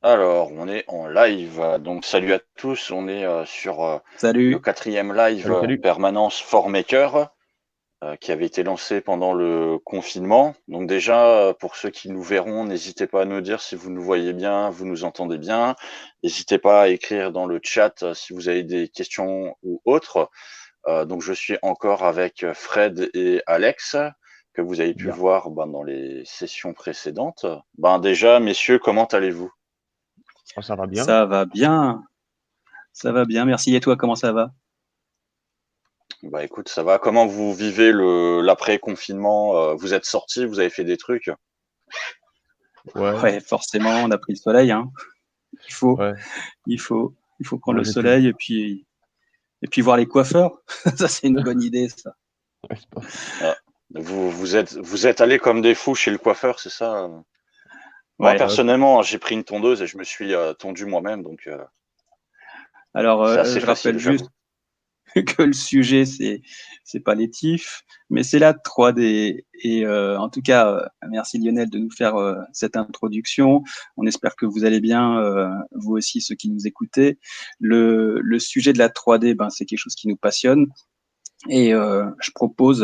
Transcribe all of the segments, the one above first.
Alors, on est en live. Donc, salut à tous. On est sur le Salut. 4e live Salut, salut. permanence ForMaker qui avait été lancé pendant le confinement. Donc, déjà, pour ceux qui nous verront, n'hésitez pas à nous dire si vous nous voyez bien, vous nous entendez bien. N'hésitez pas à écrire dans le chat si vous avez des questions ou autres. Donc, je suis encore avec Fred et Alex, que vous avez pu Bien. voir dans les sessions précédentes. Déjà, messieurs, comment allez-vous? Oh, ça va bien. Ça va bien. Ça va bien, merci. Et toi, comment ça va? Écoute, ça va. Comment vous vivez l'après-confinement? Vous êtes sortis, vous avez fait des trucs? Ouais, Ouais, forcément, on a pris le soleil, hein. Il faut, ouais. il faut prendre Moi, le j'ai pu. soleil et puis voir les coiffeurs. Ça, c'est une bonne idée, ça. Ouais, c'est pas faux. Ah, vous êtes allés comme des fous chez le coiffeur, c'est ça? Moi, Ouais. Ouais, personnellement, j'ai pris une tondeuse et je me suis tondu moi-même, donc Alors, c'est assez je facile, rappelle juste j'avoue. que le sujet, c'est pas les tifs, mais c'est la 3D. Et en tout cas, merci Lionel de nous faire cette introduction. On espère que vous allez bien, vous aussi, ceux qui nous écoutez. Le sujet de la 3D, ben, c'est quelque chose qui nous passionne. Et je propose,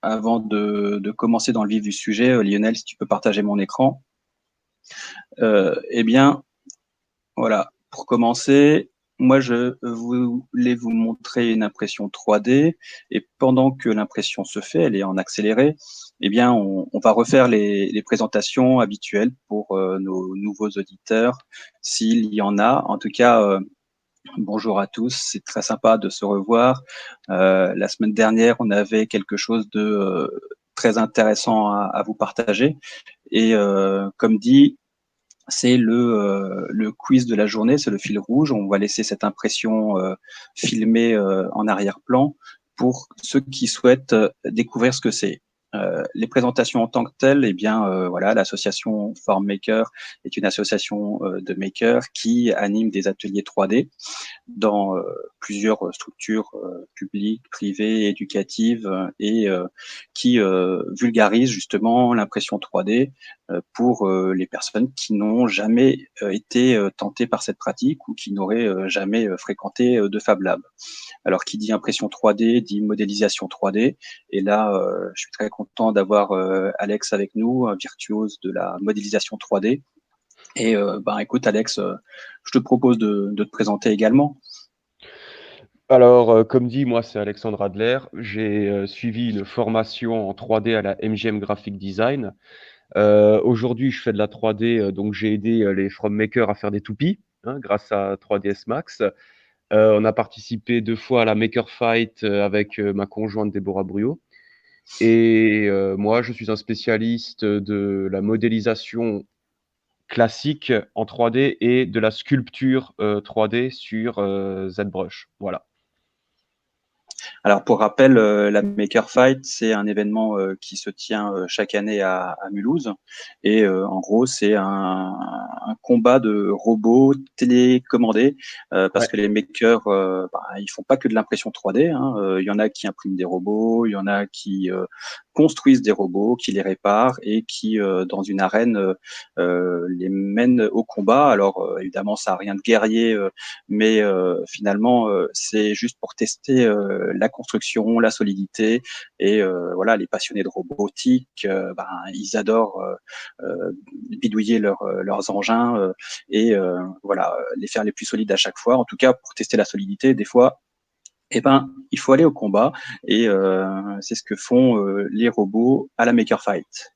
avant de commencer dans le vif du sujet, Lionel, si tu peux partager mon écran. Eh bien, voilà, pour commencer, moi, je voulais vous montrer une impression 3D. Et pendant que l'impression se fait, elle est en accéléré, eh bien, on va refaire les présentations habituelles pour nos nouveaux auditeurs, s'il y en a. En tout cas, bonjour à tous, c'est très sympa de se revoir. La semaine dernière, on avait quelque chose de très intéressant à vous partager. Et comme dit, c'est le quiz de la journée, c'est le fil rouge. On va laisser cette impression filmée en arrière-plan pour ceux qui souhaitent découvrir ce que c'est. Les présentations en tant que telles, eh bien, voilà, l'association FormMaker est une association de makers qui anime des ateliers 3D dans plusieurs structures publiques, privées, éducatives et qui vulgarise justement l'impression 3D pour les personnes qui n'ont jamais été tentées par cette pratique ou qui n'auraient jamais fréquenté de Fab Lab. Alors, qui dit impression 3D dit modélisation 3D. Et là, je suis très content d'avoir Alex avec nous, un virtuose de la modélisation 3D. Et ben, écoute, Alex, je te propose de te présenter également. Alors, comme dit, moi, c'est Alexandre Adler. J'ai suivi une formation en 3D à la MGM Graphic Design. Aujourd'hui, je fais de la 3D, donc j'ai aidé les FromMaker à faire des toupies, hein, grâce à 3ds Max. On a participé 2 fois à la Maker Fight avec ma conjointe Déborah Bruot. Et moi, je suis un spécialiste de la modélisation classique en 3D et de la sculpture 3D sur ZBrush. Voilà. Alors pour rappel, la Maker Fight, c'est un événement qui se tient chaque année à Mulhouse. Et en gros, c'est un combat de robots télécommandés parce Ouais. que les makers, ils font pas que de l'impression 3D, hein. Il y en a qui impriment des robots, il y en a qui construisent des robots, qui les réparent et qui, dans une arène, les mènent au combat. Alors évidemment, ça n'a rien de guerrier, mais finalement, c'est juste pour tester la construction, la solidité. Et voilà, les passionnés de robotique, ils adorent bidouiller leurs engins et voilà, les faire les plus solides à chaque fois. En tout cas, pour tester la solidité, des fois, eh ben, il faut aller au combat et c'est ce que font les robots à la Maker Fight.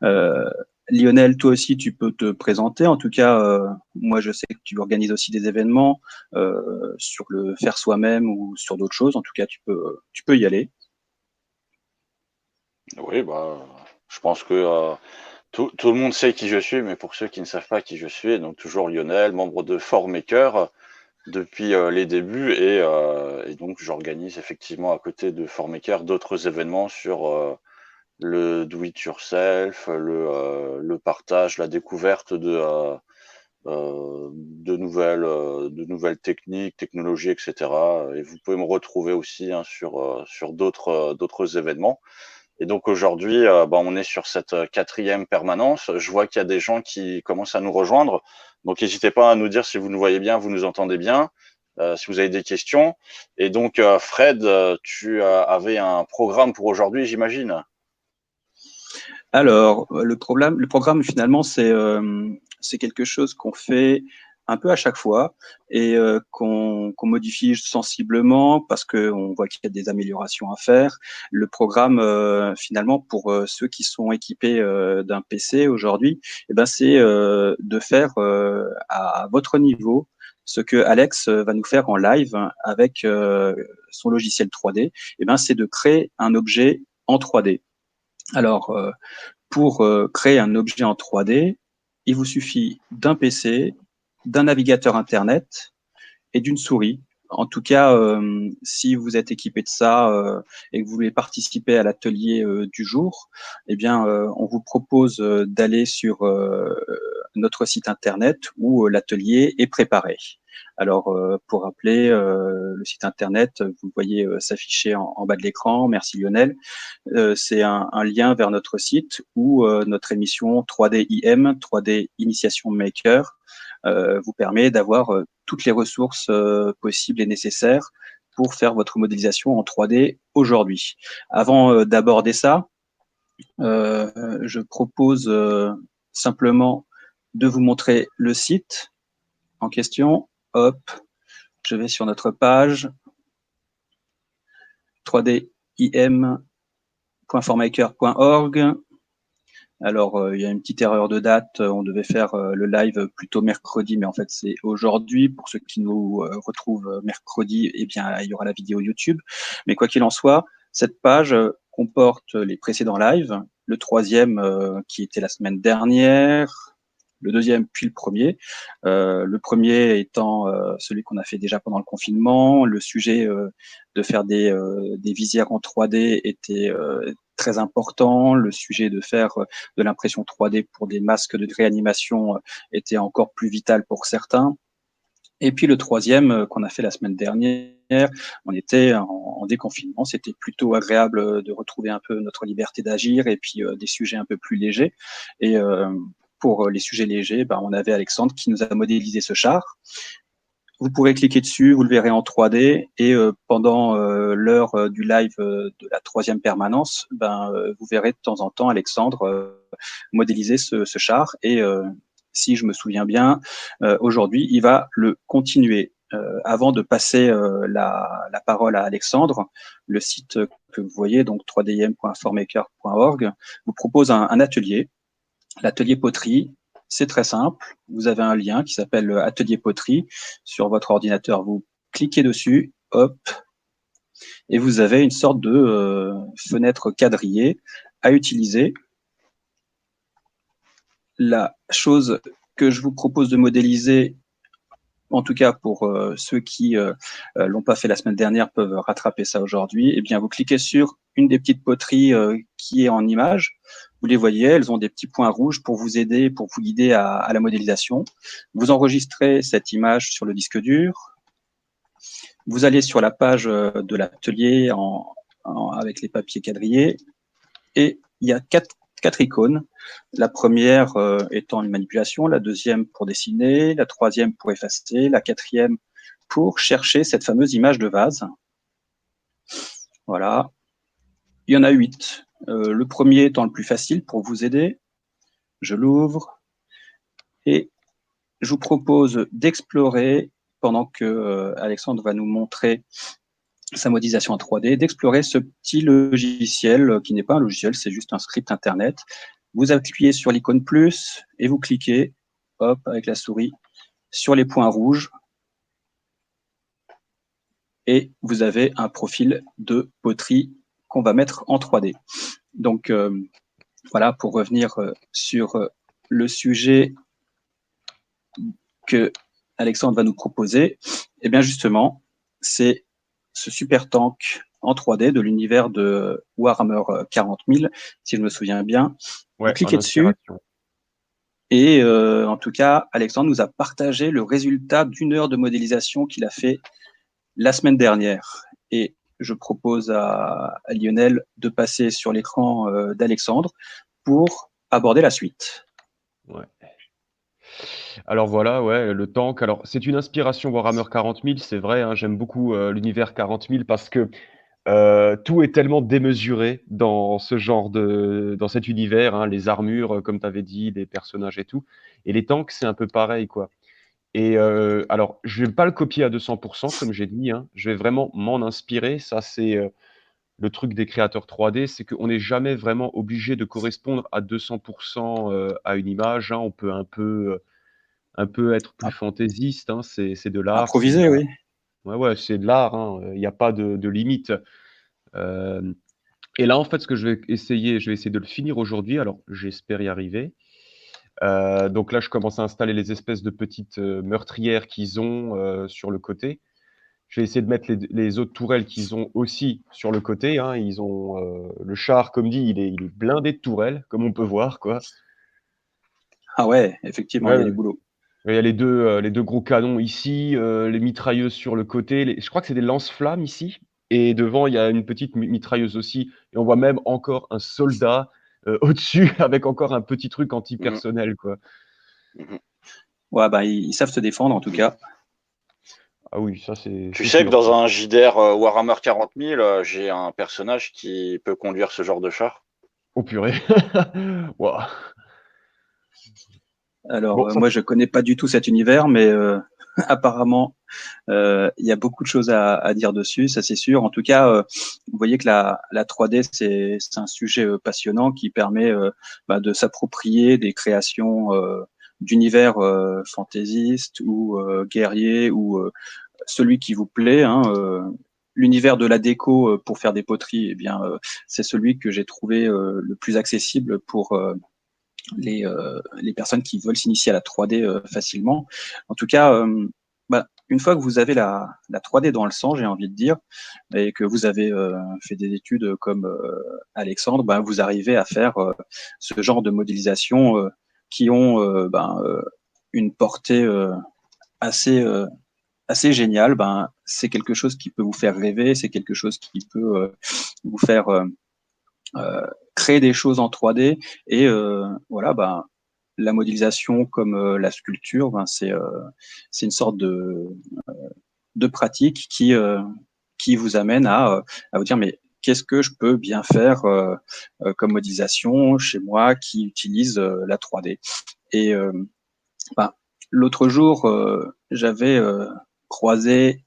Euh, Lionel, toi aussi, tu peux te présenter. En tout cas, moi, je sais que tu organises aussi des événements sur le faire soi-même ou sur d'autres choses. En tout cas, tu peux y aller. Oui, je pense que tout le monde sait qui je suis, mais pour ceux qui ne savent pas qui je suis, donc toujours Lionel, membre de ForMaker depuis les débuts, et donc j'organise effectivement à côté de ForMaker d'autres événements sur le do it yourself, le partage, la découverte de nouvelles techniques, technologies, etc. Et vous pouvez me retrouver aussi hein, sur d'autres événements. Et donc aujourd'hui, on est sur cette 4e permanence. Je vois qu'il y a des gens qui commencent à nous rejoindre. Donc n'hésitez pas à nous dire si vous nous voyez bien, vous nous entendez bien, si vous avez des questions. Et donc Fred, tu avais un programme pour aujourd'hui, j'imagine. Alors, le programme finalement, c'est quelque chose qu'on fait un peu à chaque fois et qu'on modifie sensiblement parce qu'on voit qu'il y a des améliorations à faire. Le programme, finalement, pour ceux qui sont équipés d'un PC aujourd'hui, eh ben, c'est de faire à votre niveau ce que Alex va nous faire en live avec son logiciel 3D. Eh ben, c'est de créer un objet en 3D. Alors, pour créer un objet en 3D, il vous suffit d'un PC, d'un navigateur Internet et d'une souris. En tout cas, si vous êtes équipé de ça et que vous voulez participer à l'atelier du jour, eh bien, on vous propose d'aller sur notre site Internet où l'atelier est préparé. Alors, pour rappeler, le site Internet, vous le voyez s'afficher en bas de l'écran. Merci Lionel. C'est un lien vers notre site où notre émission 3D IM, 3D Initiation Maker, vous permet d'avoir toutes les ressources possibles et nécessaires pour faire votre modélisation en 3D aujourd'hui. Avant d'aborder ça, je propose simplement de vous montrer le site en question. Hop, je vais sur notre page 3dim.formaker.org. Alors, il y a une petite erreur de date. On devait faire le live plutôt mercredi, mais en fait, c'est aujourd'hui. Pour ceux qui nous retrouvent mercredi, eh bien, il y aura la vidéo YouTube. Mais quoi qu'il en soit, cette page comporte les précédents lives, le 3e qui était la semaine dernière, le 2e puis le 1er. Le 1er étant celui qu'on a fait déjà pendant le confinement. Le sujet de faire des visières en 3D était très important. Le sujet de faire de l'impression 3D pour des masques de réanimation était encore plus vital pour certains. Et puis le 3e qu'on a fait la semaine dernière, on était en déconfinement. C'était plutôt agréable de retrouver un peu notre liberté d'agir et puis des sujets un peu plus légers. Et pour les sujets légers, on avait Alexandre qui nous a modélisé ce char. Vous pourrez cliquer dessus, vous le verrez en 3D et pendant l'heure du live de la 3e permanence, vous verrez de temps en temps Alexandre modéliser ce char et si je me souviens bien, aujourd'hui, il va le continuer. Avant de passer la parole à Alexandre, le site que vous voyez, donc 3dim.formaker.org, vous propose un atelier, l'atelier poterie. C'est très simple. Vous avez un lien qui s'appelle Atelier poterie sur votre ordinateur. Vous cliquez dessus, hop, et vous avez une sorte de fenêtre quadrillée à utiliser. La chose que je vous propose de modéliser, en tout cas pour ceux qui l'ont pas fait la semaine dernière, peuvent rattraper ça aujourd'hui, eh bien vous cliquez sur une des petites poteries qui est en image. Vous les voyez, elles ont des petits points rouges pour vous aider, pour vous guider à la modélisation. Vous enregistrez cette image sur le disque dur. Vous allez sur la page de l'atelier avec les papiers quadrillés et il y a quatre icônes. La première étant une manipulation, la deuxième pour dessiner, la troisième pour effacer, la quatrième pour chercher cette fameuse image de vase. Voilà. Il y en a 8. Le premier étant le plus facile pour vous aider. Je l'ouvre et je vous propose d'explorer, pendant que Alexandre va nous montrer sa modélisation en 3D, d'explorer ce petit logiciel qui n'est pas un logiciel, c'est juste un script Internet. Vous appuyez sur l'icône plus et vous cliquez, hop, avec la souris, sur les points rouges et vous avez un profil de poterie qu'on va mettre en 3D. Donc, voilà, pour revenir sur le sujet que Alexandre va nous proposer, eh bien justement, c'est ce super tank en 3D de l'univers de Warhammer 40 000, si je me souviens bien. Ouais, vous cliquez dessus et en tout cas, Alexandre nous a partagé le résultat d'1 heure de modélisation qu'il a fait la semaine dernière. Et je propose à Lionel de passer sur l'écran d'Alexandre pour aborder la suite. Ouais. Alors voilà, ouais, le tank. Alors, c'est une inspiration Warhammer 40 000, c'est vrai, hein, j'aime beaucoup l'univers 40 000 parce que tout est tellement démesuré dans ce genre dans cet univers, hein, les armures, comme tu avais dit, les personnages et tout. Et les tanks, c'est un peu pareil, quoi. Et alors, je vais pas le copier à 200%, comme j'ai dit, hein. Je vais vraiment m'en inspirer. Ça, c'est le truc des créateurs 3D, c'est qu'on n'est jamais vraiment obligé de correspondre à 200% à une image, hein. On peut un peu être plus fantaisiste, hein. C'est de l'art, c'est de Improvisé, la oui. ouais, ouais, c'est de l'art, hein, il y a pas de limite. Hem Et là, en fait, ce que je vais essayer de le finir aujourd'hui, alors j'espère y arriver. Donc là, je commence à installer les espèces de petites, meurtrières qu'ils ont, sur le côté. Je vais essayer de mettre les autres tourelles qu'ils ont aussi sur le côté, hein. Ils ont, le char, comme dit, il est blindé de tourelles, comme on peut voir, quoi. Ah ouais, effectivement, Ouais, il y a ouais. du boulot. Il y a les 2 gros canons ici, les mitrailleuses sur le côté, je crois que c'est des lance-flammes ici et devant il y a une petite mitrailleuse aussi et on voit même encore un soldat, au-dessus avec encore un petit truc Mhm. antipersonnel, quoi. Mhm. Ouais, bah, ils savent se défendre en tout cas. Ah oui, ça c'est Tu c'est sais que sûr, dans ça. un JDR Warhammer 40 000, j'ai un personnage qui peut conduire ce genre de char. Oh purée! Waouh! Alors, Bon ça moi, je connais pas du tout cet univers, mais apparemment, il y a beaucoup de choses à dire dessus, ça c'est sûr. En tout cas, vous voyez que la 3D, c'est un sujet passionnant qui permet bah, de s'approprier des créations d'univers fantaisistes ou guerriers ou celui qui vous plaît. Hein, l'univers de la déco pour faire des poteries, eh bien, c'est celui que j'ai trouvé le plus accessible pour les personnes qui veulent s'initier à la 3D facilement. En tout cas, bah, une fois que vous avez la 3D dans le sang, j'ai envie de dire, et que vous avez fait des études comme Alexandre, bah, vous arrivez à faire ce genre de modélisation qui ont une portée assez assez géniale. Ben, c'est quelque chose qui peut vous faire rêver, c'est quelque chose qui peut vous faire créer des choses en 3D et voilà, ben, la modélisation comme la sculpture, ben, c'est une sorte de pratique qui vous amène à vous dire mais qu'est-ce que je peux bien faire comme modélisation chez moi qui utilise la 3D. Et ben, l'autre jour, j'avais croisé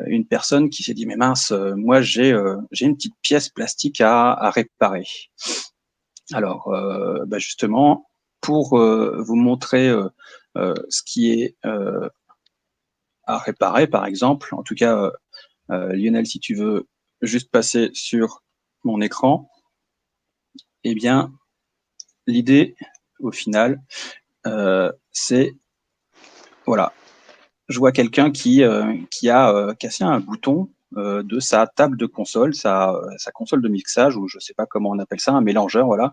une personne qui s'est dit mais mince, moi j'ai une petite pièce plastique à réparer. Alors, bah justement, pour vous montrer ce qui est à réparer, par exemple, en tout cas, Lionel, si tu veux juste passer sur mon écran, eh bien, l'idée, au final, c'est, voilà, je vois quelqu'un qui a cassé un bouton de sa table de console, sa console de mixage, ou je sais pas comment on appelle ça, un mélangeur, voilà.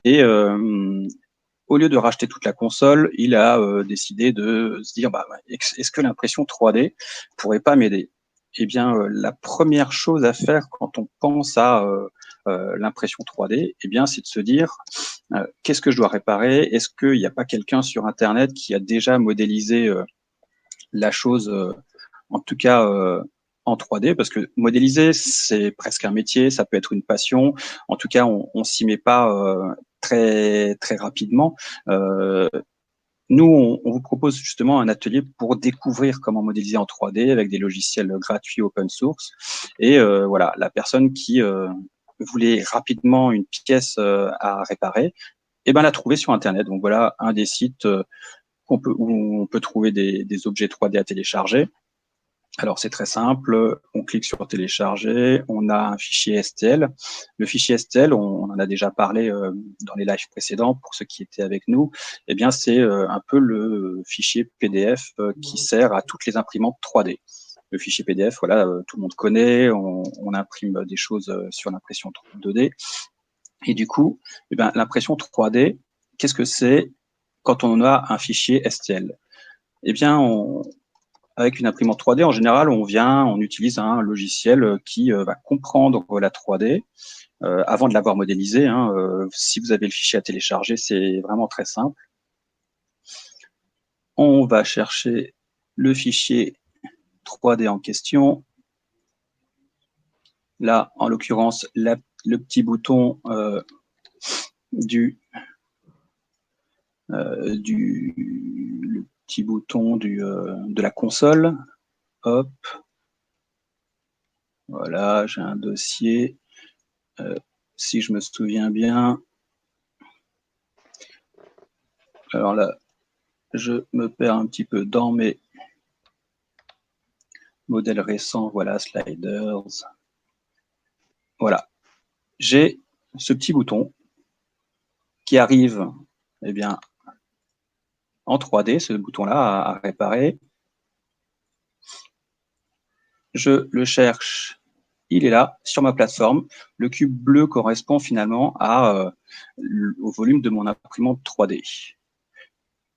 Et au lieu de racheter toute la console, il a décidé de se dire, bah, est-ce que l'impression 3D pourrait pas m'aider? Eh bien, la première chose à faire quand on pense à l'impression 3D, eh bien, c'est de se dire, qu'est-ce que je dois réparer? Est-ce qu'il n'y a pas quelqu'un sur Internet qui a déjà modélisé la chose, en tout cas en 3D, parce que modéliser, c'est presque un métier, ça peut être une passion. En tout cas, on s'y met pas très très rapidement. Euh, Nous, on vous propose justement un atelier pour découvrir comment modéliser en 3D avec des logiciels gratuits open source. Et voilà, la personne qui voulait rapidement une pièce à réparer, eh ben, l'a trouvé sur Internet. Donc voilà un des sites où on peut trouver des objets 3D à télécharger. Alors c'est très simple, on clique sur télécharger, on a un fichier STL. Le fichier STL, on en a déjà parlé dans les lives précédents pour ceux qui étaient avec nous. Eh bien c'est un peu le fichier PDF qui sert à toutes les imprimantes 3D. Le fichier PDF, voilà, tout le monde connaît, on imprime des choses sur l'impression 2D. Et du coup, eh bien, l'impression 3D, qu'est-ce que c'est quand on a un fichier STL? Eh bien, avec une imprimante 3D, en général, on utilise un logiciel qui va comprendre la 3D avant de l'avoir modélisé. Si vous avez le fichier à télécharger, c'est vraiment très simple. On va chercher le fichier 3D en question. Là, en l'occurrence, le petit bouton de la console. Hop. Voilà, j'ai un dossier. Si je me souviens bien. Alors là, je me perds un petit peu dans mes modèles récents. Voilà, sliders. Voilà. J'ai ce petit bouton qui arrive, eh bien, en 3D, ce bouton-là à réparer. Je le cherche, il est là, sur ma plateforme. Le cube bleu correspond finalement au volume de mon imprimante 3D.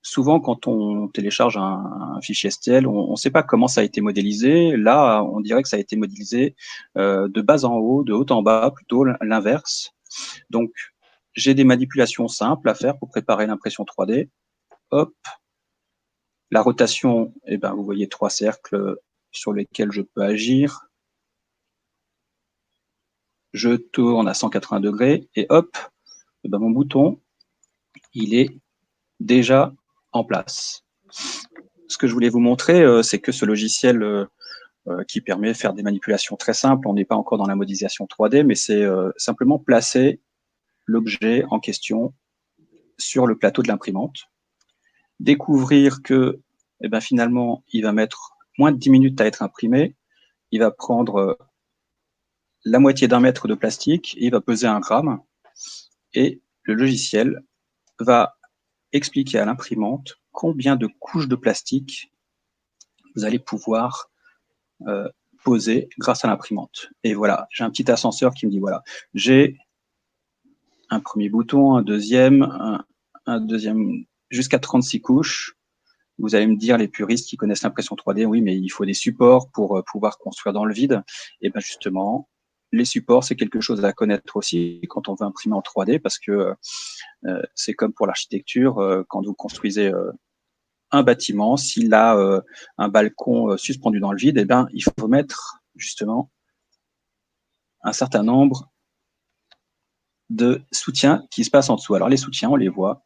Souvent, quand on télécharge un fichier STL, on ne sait pas comment ça a été modélisé. Là, on dirait que ça a été modélisé de bas en haut, de haut en bas, plutôt l'inverse. Donc, j'ai des manipulations simples à faire pour préparer l'impression 3D. Hop. La rotation, eh ben, vous voyez 3 cercles sur lesquels je peux agir. Je tourne à 180 degrés et hop, eh ben, mon bouton, il est déjà en place. Ce que je voulais vous montrer, c'est que ce logiciel qui permet de faire des manipulations très simples, on n'est pas encore dans la modélisation 3D, mais c'est simplement placer l'objet en question sur le plateau de l'imprimante. Découvrir que eh ben, finalement, il va mettre moins de 10 minutes à être imprimé. Il va prendre la moitié d'un mètre de plastique et il va peser 1 gramme. Et le logiciel va expliquer à l'imprimante combien de couches de plastique vous allez pouvoir poser grâce à l'imprimante. Et voilà, j'ai un petit ascenseur qui me dit, voilà, j'ai un premier bouton, un deuxième, jusqu'à 36 couches. Vous allez me dire, les puristes qui connaissent l'impression 3D, oui, mais il faut des supports pour pouvoir construire dans le vide. Et bien justement, les supports, c'est quelque chose à connaître aussi quand on veut imprimer en 3D, parce que c'est comme pour l'architecture, quand vous construisez un bâtiment, s'il a un balcon suspendu dans le vide, eh ben, il faut mettre justement un certain nombre de soutiens qui se passent en dessous. Alors les soutiens, on les voit,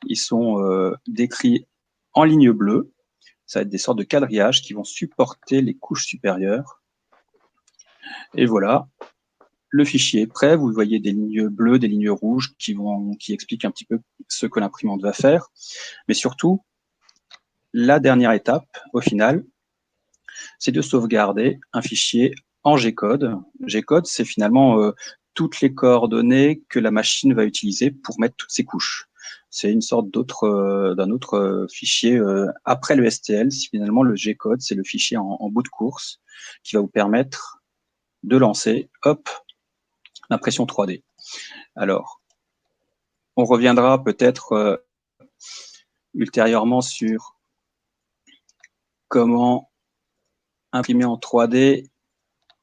ils sont décrits en ligne bleue. Ça va être des sortes de quadrillages qui vont supporter les couches supérieures. Et voilà, le fichier est prêt. Vous voyez des lignes bleues, des lignes rouges qui expliquent un petit peu ce que l'imprimante va faire. Mais surtout, la dernière étape, au final, c'est de sauvegarder un fichier en G-code. G-code, c'est finalement toutes les coordonnées que la machine va utiliser pour mettre toutes ces couches. C'est une sorte d'un autre fichier après le STL. Finalement, le G-code, c'est le fichier en bout de course qui va vous permettre de lancer, hop, l'impression 3D. Alors, on reviendra peut-être ultérieurement sur comment imprimer en 3D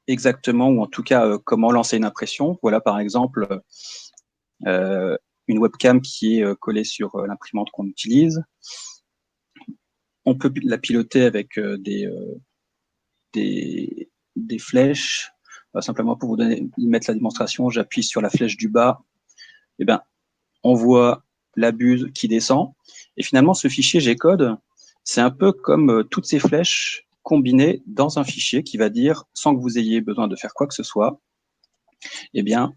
exactement, ou en tout cas comment lancer une impression. Voilà par exemple une webcam qui est collée sur l'imprimante qu'on utilise. On peut la piloter avec des flèches. Simplement pour vous mettre la démonstration, j'appuie sur la flèche du bas. Et ben, on voit la buse qui descend. Et finalement, ce fichier G-code, c'est un peu comme toutes ces flèches combinées dans un fichier qui va dire, sans que vous ayez besoin de faire quoi que ce soit, eh bien,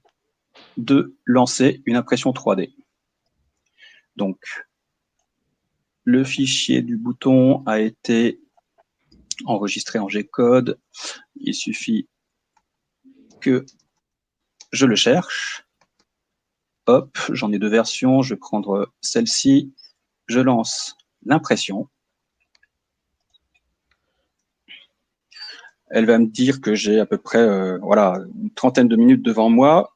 de lancer une impression 3D. Donc, le fichier du bouton a été enregistré en G-code. Il suffit que je le cherche. Hop, j'en ai 2 versions. Je vais prendre celle-ci. Je lance l'impression. Elle va me dire que j'ai à peu près voilà, une trentaine de minutes devant moi.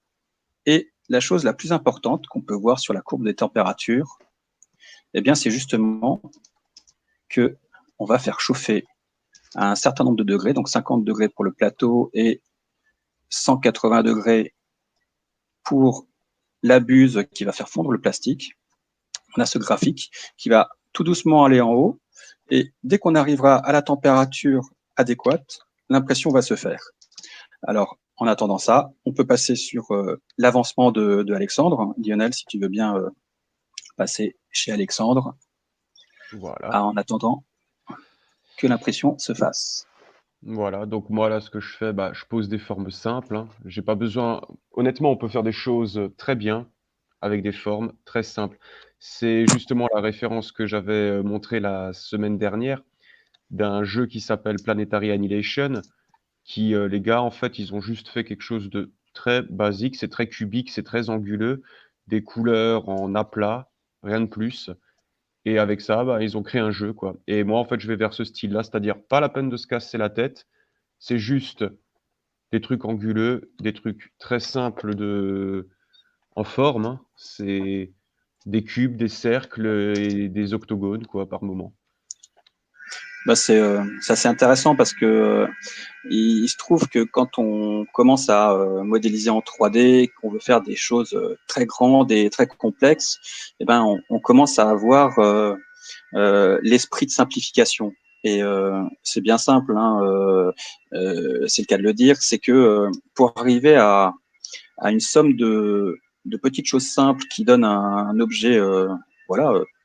Et la chose la plus importante qu'on peut voir sur la courbe des températures, eh bien, c'est justement que on va faire chauffer à un certain nombre de degrés, donc 50 degrés pour le plateau et 180 degrés pour la buse qui va faire fondre le plastique. On a ce graphique qui va tout doucement aller en haut, et dès qu'on arrivera à la température adéquate, l'impression va se faire. Alors, en attendant ça, on peut passer sur l'avancement de Alexandre. Lionel, si tu veux bien passer chez Alexandre, Voilà. en attendant que l'impression se fasse. Voilà, donc moi là, ce que je fais, je pose des formes simples, hein. J'ai pas besoin. Honnêtement, on peut faire des choses très bien avec des formes très simples. C'est justement la référence que j'avais montrée la semaine dernière d'un jeu qui s'appelle Planetary Annihilation, qui, les gars, en fait, ils ont juste fait quelque chose de très basique, c'est très cubique, c'est très anguleux, des couleurs en aplat, rien de plus. Et avec ça, ils ont créé un jeu, quoi. Et moi, en fait, je vais vers ce style-là, c'est-à-dire pas la peine de se casser la tête, c'est juste des trucs anguleux, des trucs très simples en forme, hein. C'est des cubes, des cercles et des octogones, quoi, par moment. C'est assez intéressant parce que il se trouve que quand on commence à modéliser en 3D, qu'on veut faire des choses très grandes et très complexes, on commence à avoir l'esprit de simplification. Et c'est bien simple, hein, c'est le cas de le dire, c'est que pour arriver à une somme de petites choses simples qui donnent un objet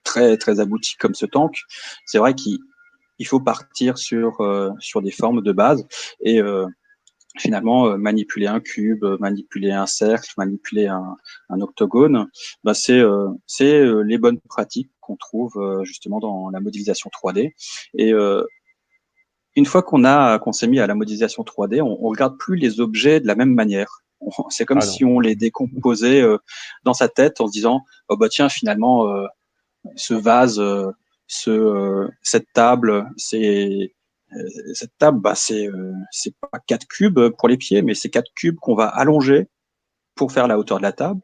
très, très abouti comme ce tank, c'est vrai qu'il faut partir sur des formes de base et finalement manipuler un cube, manipuler un cercle, manipuler un octogone, c'est les bonnes pratiques qu'on trouve justement dans la modélisation 3D. Et une fois qu'on s'est mis à la modélisation 3D, on regarde plus les objets de la même manière. C'est comme Ah non. si on les décomposait dans sa tête en se disant oh bah tiens finalement ce vase, cette table, cette table, c'est pas 4 cubes pour les pieds, mais c'est 4 cubes qu'on va allonger pour faire la hauteur de la table.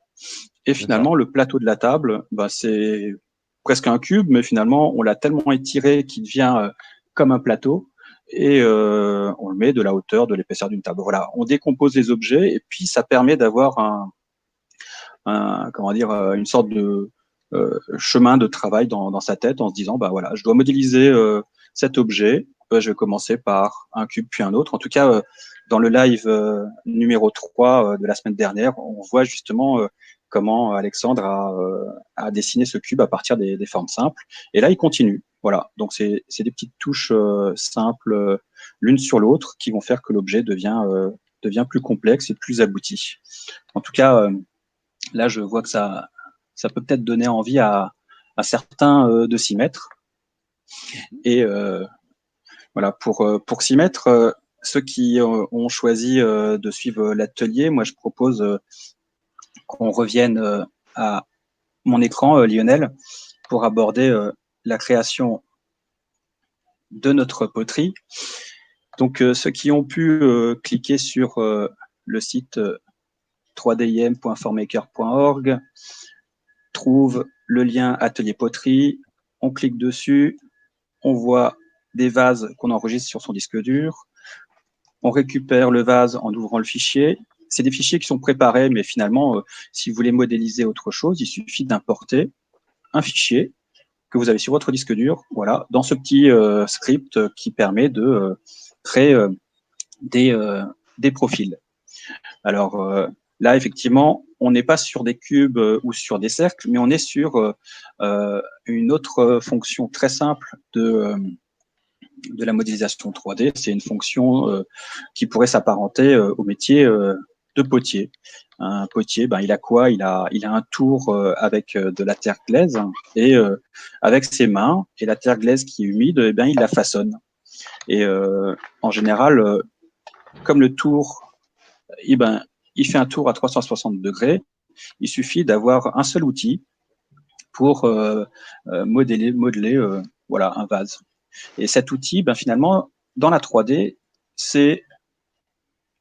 Et C'est ça. finalement, le plateau de la table, c'est presque un cube, mais finalement, on l'a tellement étiré qu'il devient comme un plateau. Et on le met de la hauteur, de l'épaisseur d'une table. Voilà, on décompose les objets et puis ça permet d'avoir une sorte de chemin de travail dans sa tête en se disant, voilà, je dois modéliser cet objet. Je vais commencer par un cube puis un autre. En tout cas, dans le live numéro 3 de la semaine dernière, on voit justement comment Alexandre a dessiné ce cube à partir des formes simples. Et là, il continue. Voilà, donc c'est des petites touches simples l'une sur l'autre qui vont faire que l'objet devient plus complexe et plus abouti. En tout cas, là, je vois que ça peut peut-être donner envie à certains de s'y mettre. Et voilà, pour s'y mettre, ceux qui ont choisi de suivre l'atelier, moi, je propose qu'on revienne à mon écran, Lionel, pour aborder la création de notre poterie. Donc, ceux qui ont pu cliquer sur le site 3dim.formaker.org trouvent le lien Atelier Poterie, on clique dessus, on voit des vases qu'on enregistre sur son disque dur, on récupère le vase en ouvrant le fichier. C'est des fichiers qui sont préparés, mais finalement, si vous voulez modéliser autre chose, il suffit d'importer un fichier que vous avez sur votre disque dur, voilà, dans ce petit script qui permet de créer des profils. Alors là, effectivement, on n'est pas sur des cubes ou sur des cercles, mais on est sur une autre fonction très simple de la modélisation 3D. C'est une fonction qui pourrait s'apparenter au métier de potier. Un potier, il a quoi? Il a un tour avec de la terre glaise et avec ses mains et la terre glaise qui est humide, il la façonne. Et en général, comme le tour, il fait un tour à 360 degrés. Il suffit d'avoir un seul outil pour modeler un vase. Et cet outil, finalement, dans la 3D, c'est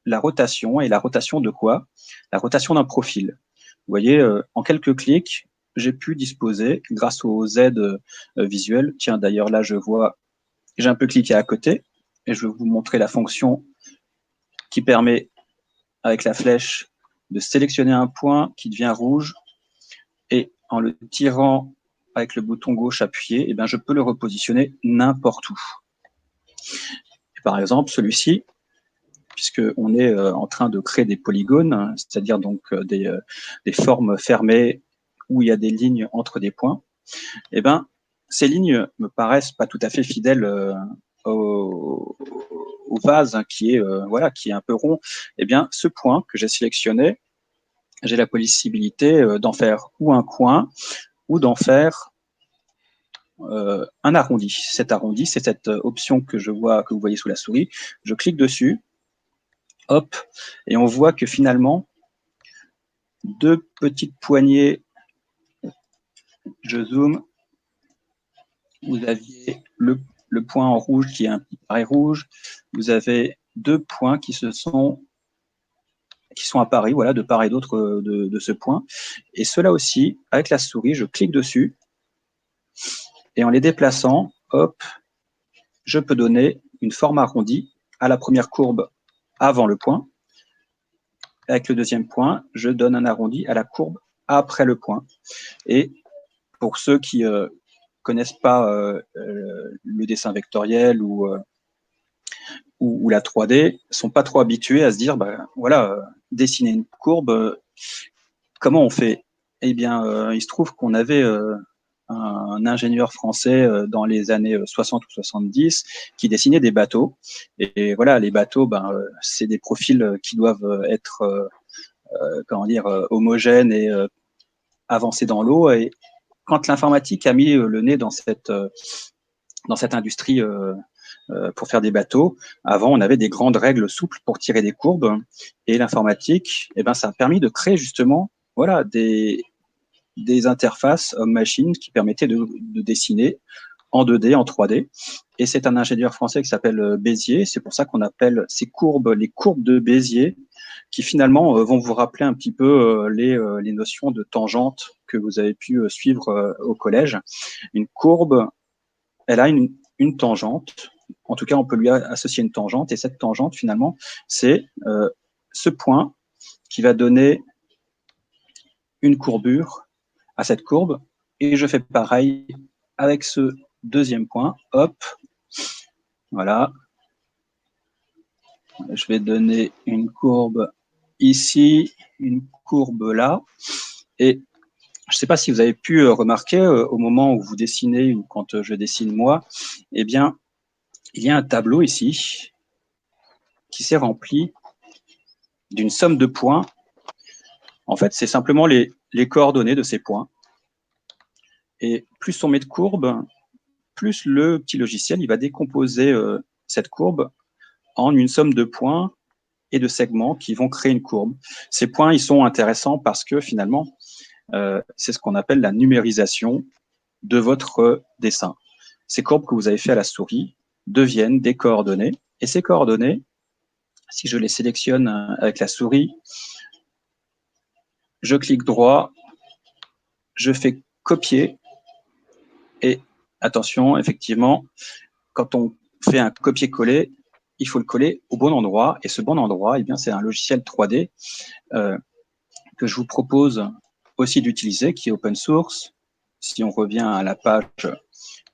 la rotation. Et la rotation de quoi? La rotation d'un profil. Vous voyez, en quelques clics, j'ai pu disposer, grâce aux aides visuelles, tiens, d'ailleurs, là, je vois, j'ai un peu cliqué à côté, et je vais vous montrer la fonction qui permet, avec la flèche, de sélectionner un point qui devient rouge, et en le tirant avec le bouton gauche appuyé, eh bien, je peux le repositionner n'importe où. Et par exemple, celui-ci, puisqu'on est en train de créer des polygones, c'est-à-dire donc des formes fermées où il y a des lignes entre des points, eh ben, ces lignes me paraissent pas tout à fait fidèles au vase qui est voilà, qui est un peu rond. Eh bien, ce point que j'ai sélectionné, j'ai la possibilité d'en faire ou un coin ou d'en faire un arrondi. Cet arrondi, c'est cette option que vous voyez sous la souris. Je clique dessus, hop, et on voit que finalement, deux petites poignées, je zoome, vous aviez le point en rouge qui est un petit carré rouge, vous avez deux points qui sont apparus, voilà, de part et d'autre de ce point. Et cela aussi, avec la souris, je clique dessus, et en les déplaçant, hop, je peux donner une forme arrondie à la première courbe avant le point. Avec le deuxième point, je donne un arrondi à la courbe après le point. Et pour ceux qui connaissent pas le dessin vectoriel ou la 3D, sont pas trop habitués à se dire, bah, voilà, dessiner une courbe, comment on fait? Eh bien, il se trouve qu'on avait un ingénieur français dans les années 60 ou 70 qui dessinait des bateaux. Et voilà, les bateaux, c'est des profils qui doivent être comment dire, homogènes et avancés dans l'eau. Et quand l'informatique a mis le nez dans cette industrie pour faire des bateaux, avant, on avait des grandes règles souples pour tirer des courbes. Et l'informatique, eh ben, ça a permis de créer justement voilà, des interfaces homme-machine qui permettaient de dessiner en 2D, en 3D. Et c'est un ingénieur français qui s'appelle Bézier. C'est pour ça qu'on appelle ces courbes les courbes de Bézier, qui finalement vont vous rappeler un petit peu les notions de tangente que vous avez pu suivre au collège. Une courbe, elle a une tangente. En tout cas, on peut lui associer une tangente. Et cette tangente, finalement, c'est ce point qui va donner une courbure à cette courbe. Et je fais pareil avec ce deuxième point. Hop, voilà. Je vais donner une courbe ici, une courbe là. Et je ne sais pas si vous avez pu remarquer au moment où vous dessinez ou quand je dessine moi, eh bien, il y a un tableau ici qui s'est rempli d'une somme de points. En fait, c'est simplement les coordonnées de ces points. Et plus on met de courbes, plus le petit logiciel il va décomposer cette courbe en une somme de points et de segments qui vont créer une courbe. Ces points, ils sont intéressants parce que finalement, c'est ce qu'on appelle la numérisation de votre dessin. Ces courbes que vous avez fait à la souris deviennent des coordonnées. Et ces coordonnées, si je les sélectionne avec la souris, je clique droit, je fais copier. Et attention, effectivement, quand on fait un copier-coller, il faut le coller au bon endroit. Et ce bon endroit, eh bien, c'est un logiciel 3D que je vous propose aussi d'utiliser, qui est open source. Si on revient à la page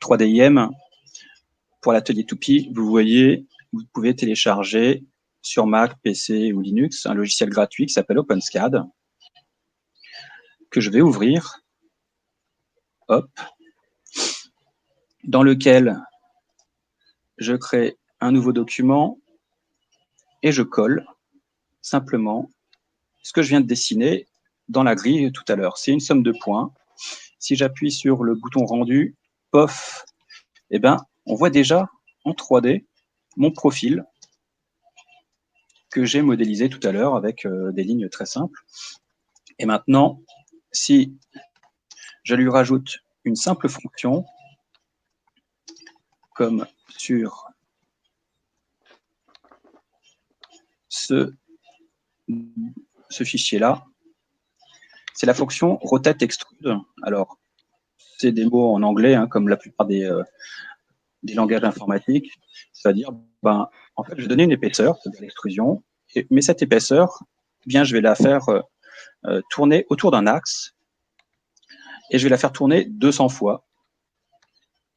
3DIM, pour l'atelier Toupie, vous voyez, vous pouvez télécharger sur Mac, PC ou Linux un logiciel gratuit qui s'appelle OpenSCAD, que je vais ouvrir, hop, dans lequel je crée un nouveau document et je colle simplement ce que je viens de dessiner dans la grille tout à l'heure. C'est une somme de points. Si j'appuie sur le bouton rendu, pof, eh ben, on voit déjà en 3D mon profil que j'ai modélisé tout à l'heure avec des lignes très simples. Et maintenant, si je lui rajoute une simple fonction, comme sur ce fichier-là, c'est la fonction rotate extrude. Alors, c'est des mots en anglais, hein, comme la plupart des langages informatiques. C'est-à-dire, ben, en fait, je vais donner une épaisseur, c'est-à-dire l'extrusion, mais cette épaisseur, eh bien, je vais la faire tourner autour d'un axe et je vais la faire tourner 200 fois.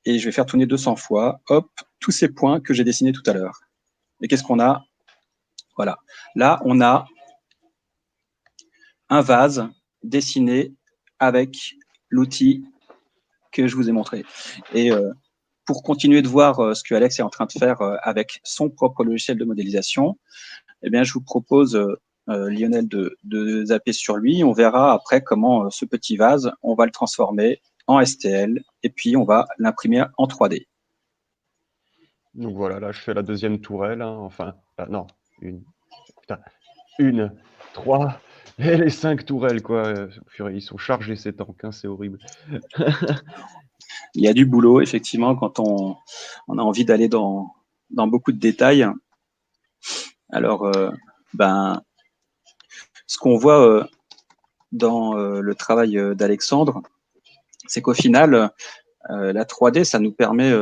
Et je vais faire tourner 200 fois, hop, tous ces points que j'ai dessinés tout à l'heure. Et qu'est-ce qu'on a? Voilà. Là, on a un vase dessiné avec l'outil que je vous ai montré. Et pour continuer de voir ce que Alex est en train de faire avec son propre logiciel de modélisation, eh bien, je vous propose, Lionel, de zapper sur lui. On verra après comment ce petit vase, on va le transformer en STL et puis on va l'imprimer en 3D. Donc voilà, là, je fais la deuxième tourelle. Hein, enfin, non, une, 3, et les 5 tourelles, quoi. Purée, ils sont chargés, ces tanks, hein, c'est horrible. Il y a du boulot, effectivement, quand on a envie d'aller dans beaucoup de détails. Alors, ben, ce qu'on voit dans le travail d'Alexandre, c'est qu'au final, la 3D, ça nous permet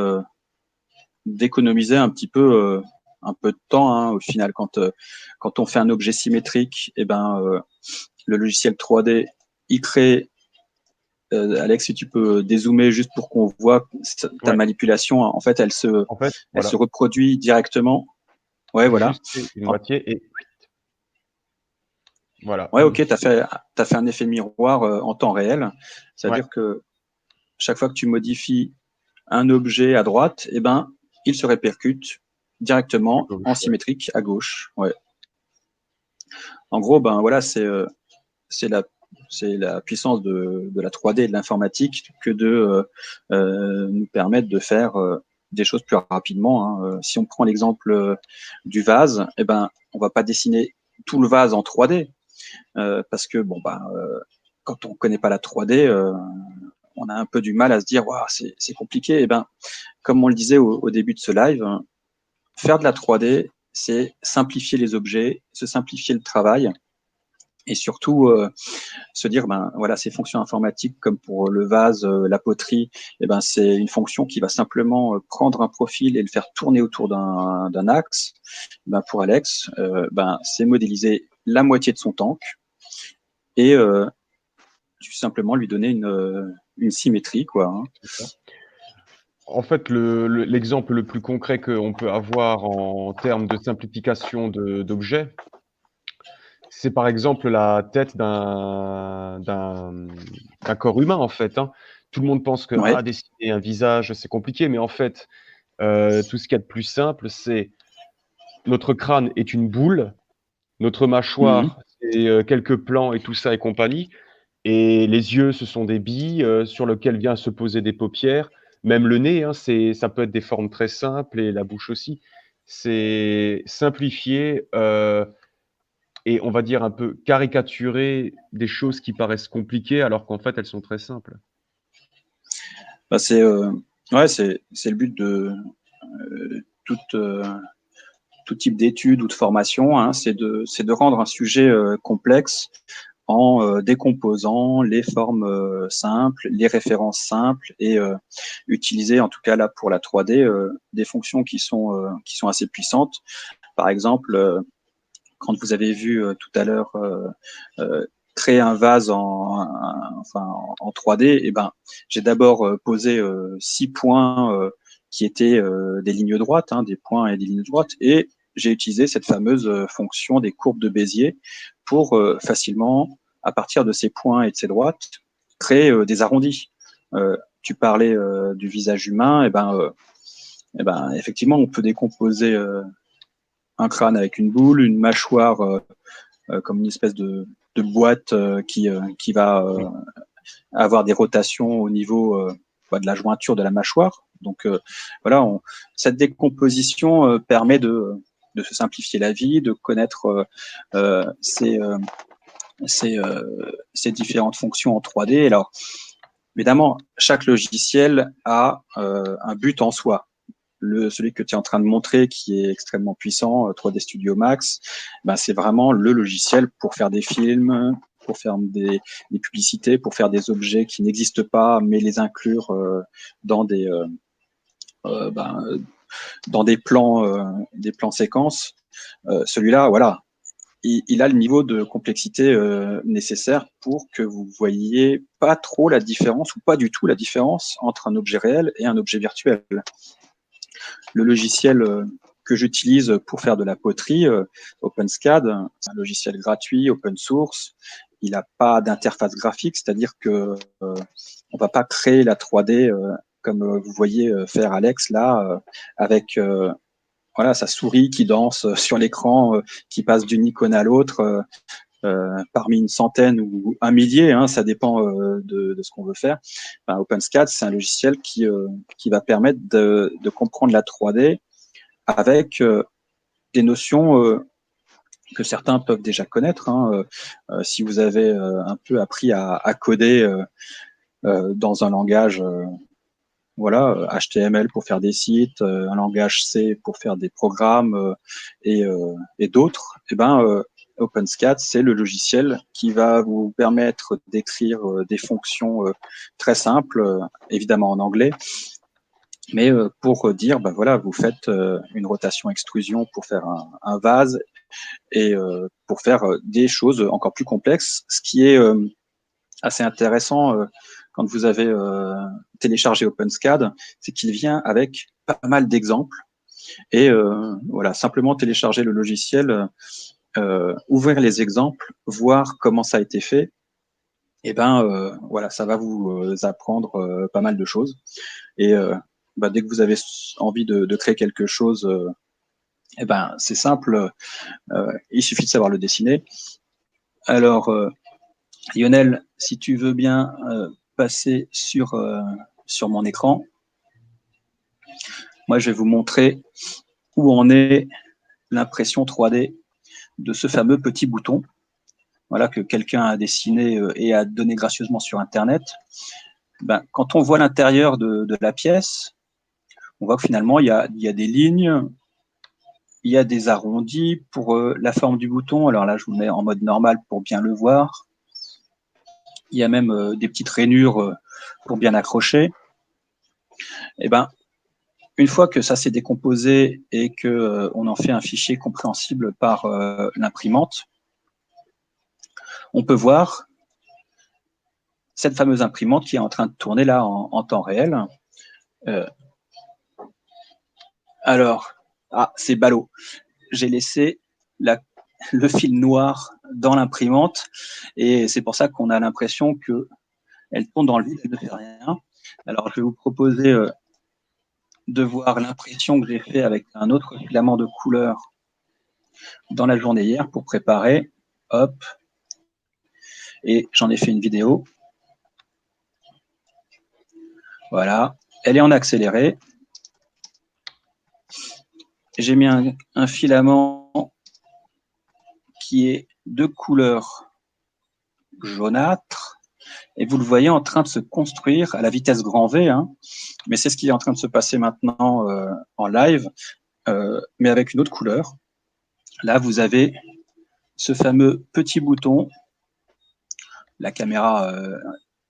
d'économiser un peu de temps. Hein, au final, quand on fait un objet symétrique, eh ben, le logiciel 3D, il crée. Alex, si tu peux dézoomer juste pour qu'on voit ta manipulation, en fait, elle se reproduit directement. Ouais, voilà. Juste une moitié et voilà. Ouais, ok, t'as fait un effet miroir en temps réel. C'est-à-dire que chaque fois que tu modifies un objet à droite, eh ben, il se répercute directement en symétrique à gauche. Ouais. En gros, ben voilà, c'est la puissance de la 3D et de l'informatique que de nous permettre de faire des choses plus rapidement. Hein. Si on prend l'exemple du vase, eh ben, on va pas dessiner tout le vase en 3D parce que bon, quand on connaît pas la 3D, on a un peu du mal à se dire wow, c'est compliqué. Eh ben, comme on le disait au début de ce live, faire de la 3D, c'est simplifier les objets, se simplifier le travail. Et surtout se dire ben voilà, ces fonctions informatiques comme pour le vase, la poterie, eh ben c'est une fonction qui va simplement prendre un profil et le faire tourner autour d'un axe. Ben pour Alex, ben c'est modéliser la moitié de son tank et tout simplement lui donner une symétrie quoi. Hein. En fait, l'exemple le plus concret qu'on peut avoir en termes de simplification d'objets, c'est par exemple la tête d'un corps humain, en fait. Hein. Tout le monde pense que dessiner un visage, c'est compliqué, mais en fait, tout ce qu'il y a de plus simple, c'est notre crâne est une boule, notre mâchoire, c'est quelques plans et tout ça et compagnie, et les yeux, ce sont des billes sur lesquelles viennent se poser des paupières. Même le nez, hein, ça peut être des formes très simples et la bouche aussi. C'est simplifier et on va dire un peu caricaturer des choses qui paraissent compliquées alors qu'en fait elles sont très simples. Bah, c'est le but de tout type d'études ou de formation, hein, c'est de rendre un sujet complexe en décomposant les formes simples, les références simples et utiliser, en tout cas là pour la 3D, des fonctions qui sont assez puissantes. Par exemple, quand vous avez vu tout à l'heure créer un vase en 3D, eh ben, j'ai d'abord posé 6 points qui étaient des lignes droites, hein, des points et des lignes droites, et j'ai utilisé cette fameuse fonction des courbes de Bézier pour facilement, à partir de ces points et de ces droites, créer des arrondis. Tu parlais du visage humain, et ben, effectivement, on peut décomposer un crâne avec une boule, une mâchoire comme une espèce de boîte qui va avoir des rotations au niveau de la jointure de la mâchoire. Donc voilà, cette décomposition permet de se simplifier la vie, de connaître ces différentes fonctions en 3D. Alors, évidemment, chaque logiciel a un but en soi. Celui que tu es en train de montrer, qui est extrêmement puissant, 3D Studio Max, ben c'est vraiment le logiciel pour faire des films, pour faire des publicités, pour faire des objets qui n'existent pas, mais les inclure dans des dans des plans séquences. Celui-là, voilà, il a le niveau de complexité nécessaire pour que vous voyiez pas trop la différence ou pas du tout la différence entre un objet réel et un objet virtuel. Le logiciel que j'utilise pour faire de la poterie, OpenSCAD, c'est un logiciel gratuit, open source. Il n'a pas d'interface graphique, c'est-à-dire que on va pas créer la 3D comme vous voyez faire Alex là, avec voilà, sa souris qui danse sur l'écran, qui passe d'une icône à l'autre, parmi une centaine ou un millier, hein, ça dépend de ce qu'on veut faire. OpenSCAD, c'est un logiciel qui va permettre de comprendre la 3D avec des notions que certains peuvent déjà connaître. Hein, si vous avez un peu appris à coder dans un langage voilà, HTML pour faire des sites, un langage C pour faire des programmes et d'autres, et ben OpenSCAD, c'est le logiciel qui va vous permettre d'écrire des fonctions très simples, évidemment en anglais, mais pour dire, ben voilà, vous faites une rotation extrusion pour faire un vase et pour faire des choses encore plus complexes, ce qui est assez intéressant quand vous avez téléchargé OpenSCAD, c'est qu'il vient avec pas mal d'exemples. Et voilà, simplement télécharger le logiciel, ouvrir les exemples, voir comment ça a été fait. Et ben voilà, ça va vous apprendre pas mal de choses. Et dès que vous avez envie de créer quelque chose, et ben c'est simple, il suffit de savoir le dessiner. Alors Lionel, si tu veux bien passer sur mon écran, moi je vais vous montrer où en est l'impression 3D de ce fameux petit bouton, voilà, que quelqu'un a dessiné et a donné gracieusement sur Internet. Quand on voit l'intérieur de la pièce, on voit que finalement il y a des lignes, il y a des arrondis pour la forme du bouton. Alors là, je vous mets en mode normal pour bien le voir. Il y a même des petites rainures pour bien accrocher. Et ben, une fois que ça s'est décomposé et que on en fait un fichier compréhensible par l'imprimante, on peut voir cette fameuse imprimante qui est en train de tourner là en temps réel. Alors, c'est ballot. J'ai laissé le fil noir dans l'imprimante et c'est pour ça qu'on a l'impression qu'elle tourne dans le vide, elle ne fait rien. Alors, je vais vous proposer de voir l'impression que j'ai fait avec un autre filament de couleur dans la journée hier pour préparer. Hop. Et j'en ai fait une vidéo. Voilà. Elle est en accéléré. J'ai mis un filament qui est de couleur jaunâtre. Et vous le voyez en train de se construire à la vitesse grand V. Hein. Mais c'est ce qui est en train de se passer maintenant en live, mais avec une autre couleur. Là, vous avez ce fameux petit bouton. La caméra,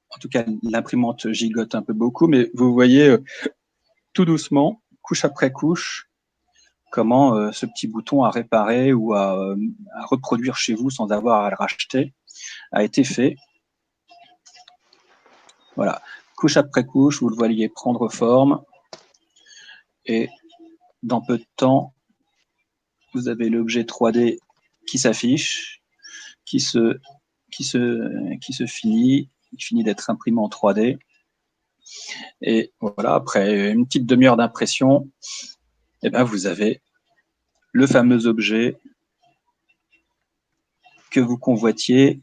en tout cas, l'imprimante gigote un peu beaucoup, mais vous voyez tout doucement, couche après couche, comment ce petit bouton à réparer ou à reproduire chez vous sans avoir à le racheter a été fait. Voilà, couche après couche, vous le voyez prendre forme. Et dans peu de temps, vous avez l'objet 3D qui s'affiche, qui finit d'être imprimé en 3D. Et voilà, après une petite demi-heure d'impression, eh ben, vous avez le fameux objet que vous convoitiez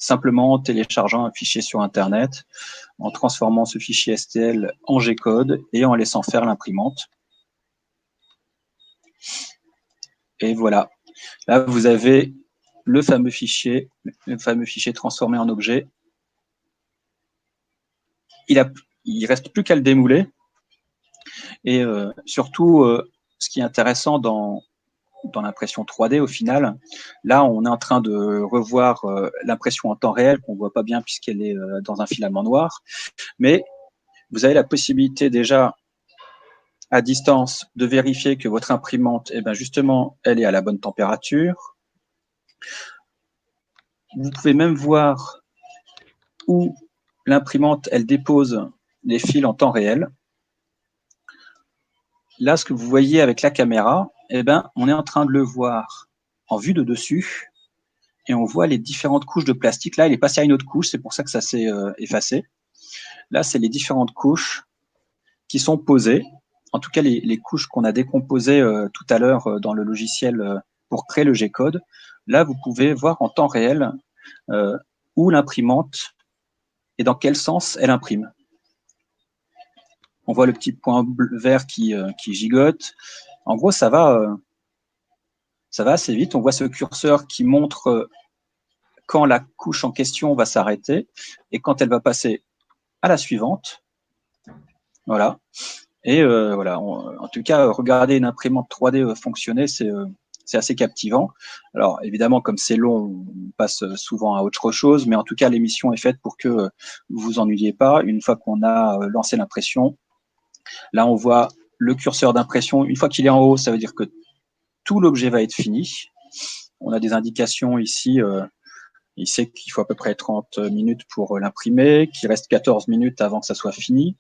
simplement en téléchargeant un fichier sur Internet, en transformant ce fichier STL en G-code et en laissant faire l'imprimante. Et voilà, là vous avez le fameux fichier transformé en objet. Il reste plus qu'à le démouler. Et surtout, ce qui est intéressant dans l'impression 3D, au final, là, on est en train de revoir l'impression en temps réel, qu'on ne voit pas bien puisqu'elle est dans un filament noir. Mais vous avez la possibilité déjà à distance de vérifier que votre imprimante, eh ben justement, elle est à la bonne température. Vous pouvez même voir où l'imprimante, elle dépose les fils en temps réel. Là, ce que vous voyez avec la caméra, eh ben, on est en train de le voir en vue de dessus et on voit les différentes couches de plastique. Là, il est passé à une autre couche, c'est pour ça que ça s'est effacé. Là, c'est les différentes couches qui sont posées. En tout cas, les couches qu'on a décomposées tout à l'heure dans le logiciel pour créer le G-code. Là, vous pouvez voir en temps réel où l'imprimante et dans quel sens elle imprime. On voit le petit point vert qui gigote. En gros, ça va assez vite. On voit ce curseur qui montre quand la couche en question va s'arrêter et quand elle va passer à la suivante. Voilà. Et voilà. En tout cas, regarder une imprimante 3D fonctionner, c'est assez captivant. Alors, évidemment, comme c'est long, on passe souvent à autre chose, mais en tout cas, l'émission est faite pour que vous vous ennuyiez pas. Une fois qu'on a lancé l'impression, là, on voit le curseur d'impression. Une fois qu'il est en haut, ça veut dire que tout l'objet va être fini. On a des indications ici. Il sait qu'il faut à peu près 30 minutes pour l'imprimer, qu'il reste 14 minutes avant que ça soit fini.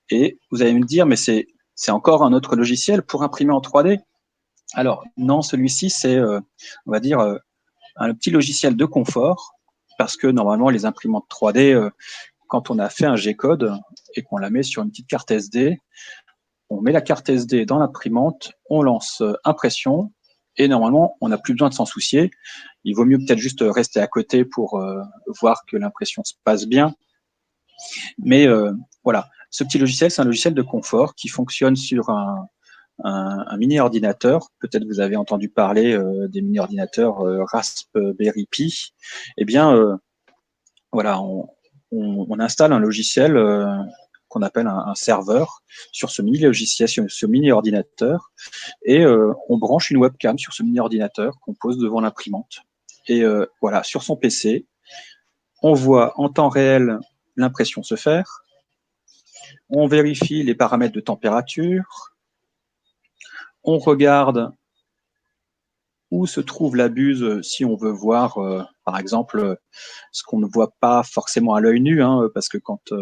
Et vous allez me dire, mais c'est encore un autre logiciel pour imprimer en 3D? Alors, non, celui-ci, c'est, on va dire, un petit logiciel de confort, parce que normalement, les imprimantes 3D, quand on a fait un G-code et qu'on la met sur une petite carte SD, on met la carte SD dans l'imprimante, on lance impression, et normalement, on n'a plus besoin de s'en soucier. Il vaut mieux peut-être juste rester à côté pour voir que l'impression se passe bien. Mais voilà, ce petit logiciel, c'est un logiciel de confort qui fonctionne sur un mini-ordinateur. Peut-être vous avez entendu parler des mini-ordinateurs Raspberry Pi. Eh bien, voilà, on installe un logiciel qu'on appelle un serveur sur ce mini-logiciel, sur ce mini-ordinateur, et on branche une webcam sur ce mini-ordinateur qu'on pose devant l'imprimante. Et voilà, sur son PC, on voit en temps réel l'impression se faire, on vérifie les paramètres de température, on regarde où se trouve la buse si on veut voir, par exemple, ce qu'on ne voit pas forcément à l'œil nu, hein, parce que quand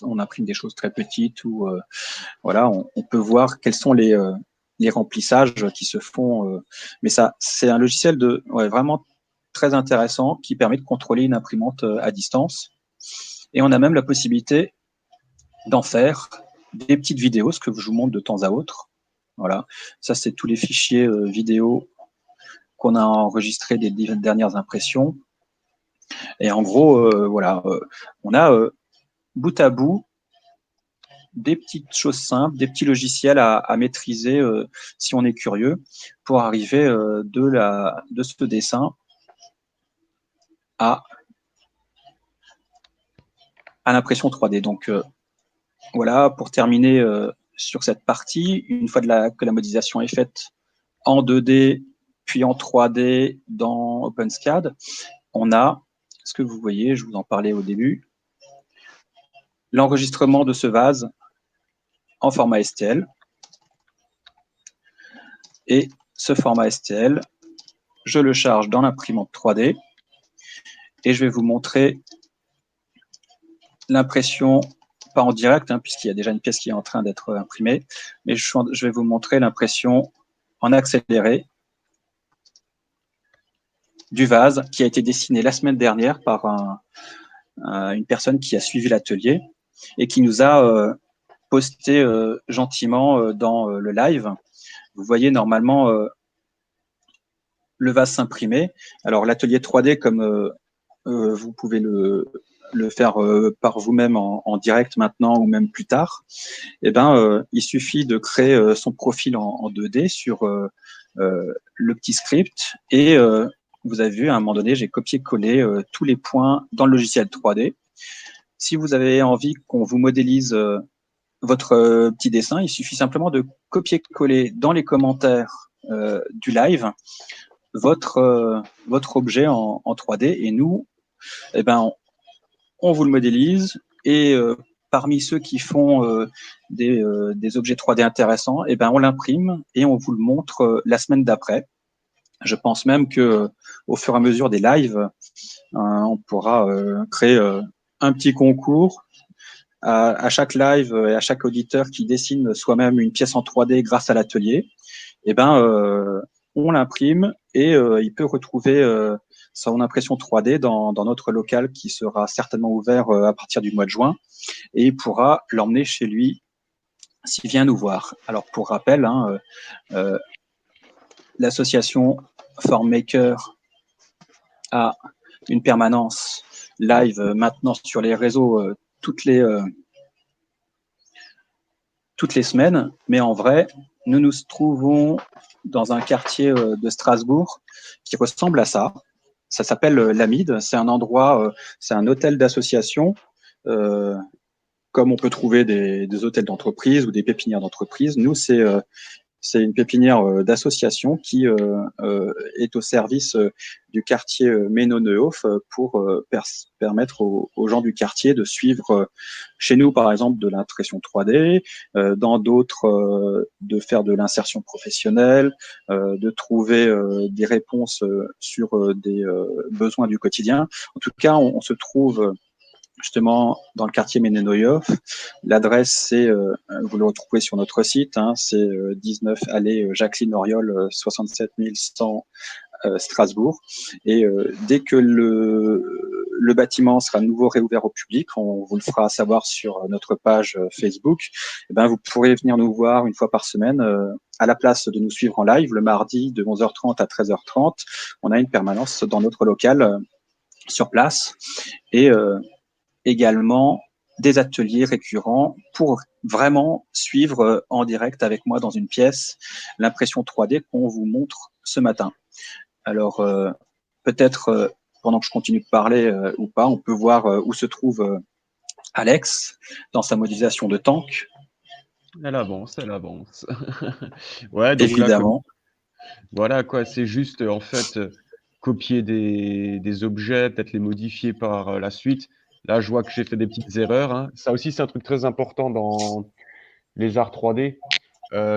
on imprime des choses très petites ou voilà, on peut voir quels sont les remplissages qui se font. Mais ça, c'est un logiciel vraiment très intéressant qui permet de contrôler une imprimante à distance. Et on a même la possibilité d'en faire des petites vidéos, ce que je vous montre de temps à autre. Voilà, ça c'est tous les fichiers vidéo qu'on a enregistrés des dernières impressions. Et en gros, voilà, on a bout à bout des petites choses simples, des petits logiciels à maîtriser si on est curieux pour arriver de ce dessin à l'impression 3D. Donc voilà, pour terminer sur cette partie, une fois que la modélisation est faite en 2D puis en 3D dans OpenSCAD, on a ce que vous voyez, je vous en parlais au début, l'enregistrement de ce vase en format STL. Et ce format STL, je le charge dans l'imprimante 3D et je vais vous montrer l'impression, pas en direct, hein, puisqu'il y a déjà une pièce qui est en train d'être imprimée, mais je vais vous montrer l'impression en accéléré du vase qui a été dessiné la semaine dernière par une personne qui a suivi l'atelier et qui nous a posté gentiment dans le live. Vous voyez normalement le vase s'imprimer. Alors l'atelier 3D, comme vous pouvez le faire par vous-même en direct maintenant ou même plus tard, eh ben, il suffit de créer son profil en 2D sur le petit script et vous avez vu, à un moment donné, j'ai copié-collé tous les points dans le logiciel 3D. Si vous avez envie qu'on vous modélise votre petit dessin, il suffit simplement de copier-coller dans les commentaires du live votre objet en 3D et nous, eh ben, on vous le modélise et parmi ceux qui font des objets 3D intéressants, eh ben, on l'imprime et on vous le montre la semaine d'après. Je pense même que au fur et à mesure des lives, on pourra créer un petit concours à chaque live et à chaque auditeur qui dessine soi-même une pièce en 3D grâce à l'atelier. Eh ben, on l'imprime et il peut retrouver son impression 3D dans notre local qui sera certainement ouvert à partir du mois de juin, et il pourra l'emmener chez lui s'il vient nous voir. Alors, pour rappel, hein, l'association Formmaker a une permanence live maintenant sur les réseaux toutes les semaines, mais en vrai, nous nous trouvons dans un quartier de Strasbourg qui ressemble à ça. Ça s'appelle l'Amide. C'est un endroit, c'est un hôtel d'association, comme on peut trouver des hôtels d'entreprise ou des pépinières d'entreprise. Nous, c'est une pépinière d'association qui est au service du quartier Ménonnehof pour permettre aux gens du quartier de suivre chez nous, par exemple, de l'impression 3D, dans d'autres, de faire de l'insertion professionnelle, de trouver des réponses sur des besoins du quotidien. En tout cas, on se trouve justement dans le quartier Ménonnehof. L'adresse, c'est, vous le retrouvez sur notre site, hein, c'est 19 allée Jacqueline Auriol, 67 100 Strasbourg. Et dès que le bâtiment sera de nouveau réouvert au public, on vous le fera savoir sur notre page Facebook, et ben, vous pourrez venir nous voir une fois par semaine à la place de nous suivre en live le mardi de 11h30 à 13h30. On a une permanence dans notre local sur place, et également des ateliers récurrents pour vraiment suivre en direct avec moi dans une pièce l'impression 3D qu'on vous montre ce matin. Alors, peut-être, pendant que je continue de parler ou pas, on peut voir où se trouve Alex dans sa modélisation de tank. Elle avance, elle avance. Ouais, donc Évidemment. voilà quoi, c'est juste en fait copier des objets, peut-être les modifier par la suite. Là, je vois que j'ai fait des petites erreurs, hein. Ça aussi, c'est un truc très important dans les arts 3D,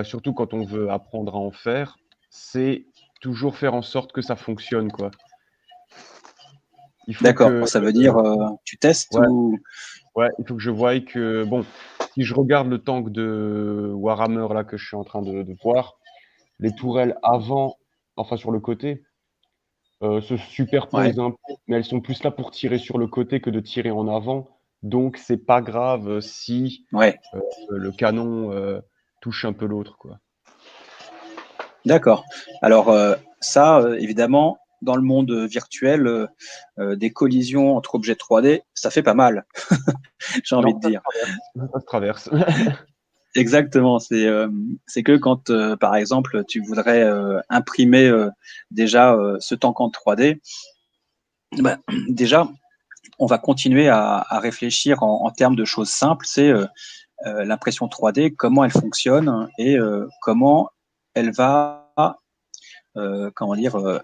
surtout quand on veut apprendre à en faire, c'est toujours faire en sorte que ça fonctionne, quoi. Il faut D'accord, que, ça veut dire tu testes ouais, ou… ouais, il faut que je voie que, bon, si je regarde le tank de Warhammer là que je suis en train de voir, les tourelles avant, enfin sur le côté, se Ouais, superposent un peu, mais elles sont plus là pour tirer sur le côté que de tirer en avant. Donc c'est pas grave si ouais, le canon touche un peu l'autre, quoi. d'accord. Alors, ça, évidemment, dans le monde virtuel, des collisions entre objets 3D, ça fait pas mal, j'ai envie Non, de dire. ça se traverse. Exactement, c'est que quand, par exemple, tu voudrais imprimer déjà ce tank en 3D, bah, déjà, on va continuer à réfléchir en termes de choses simples. C'est l'impression 3D, comment elle fonctionne et comment elle va, comment dire,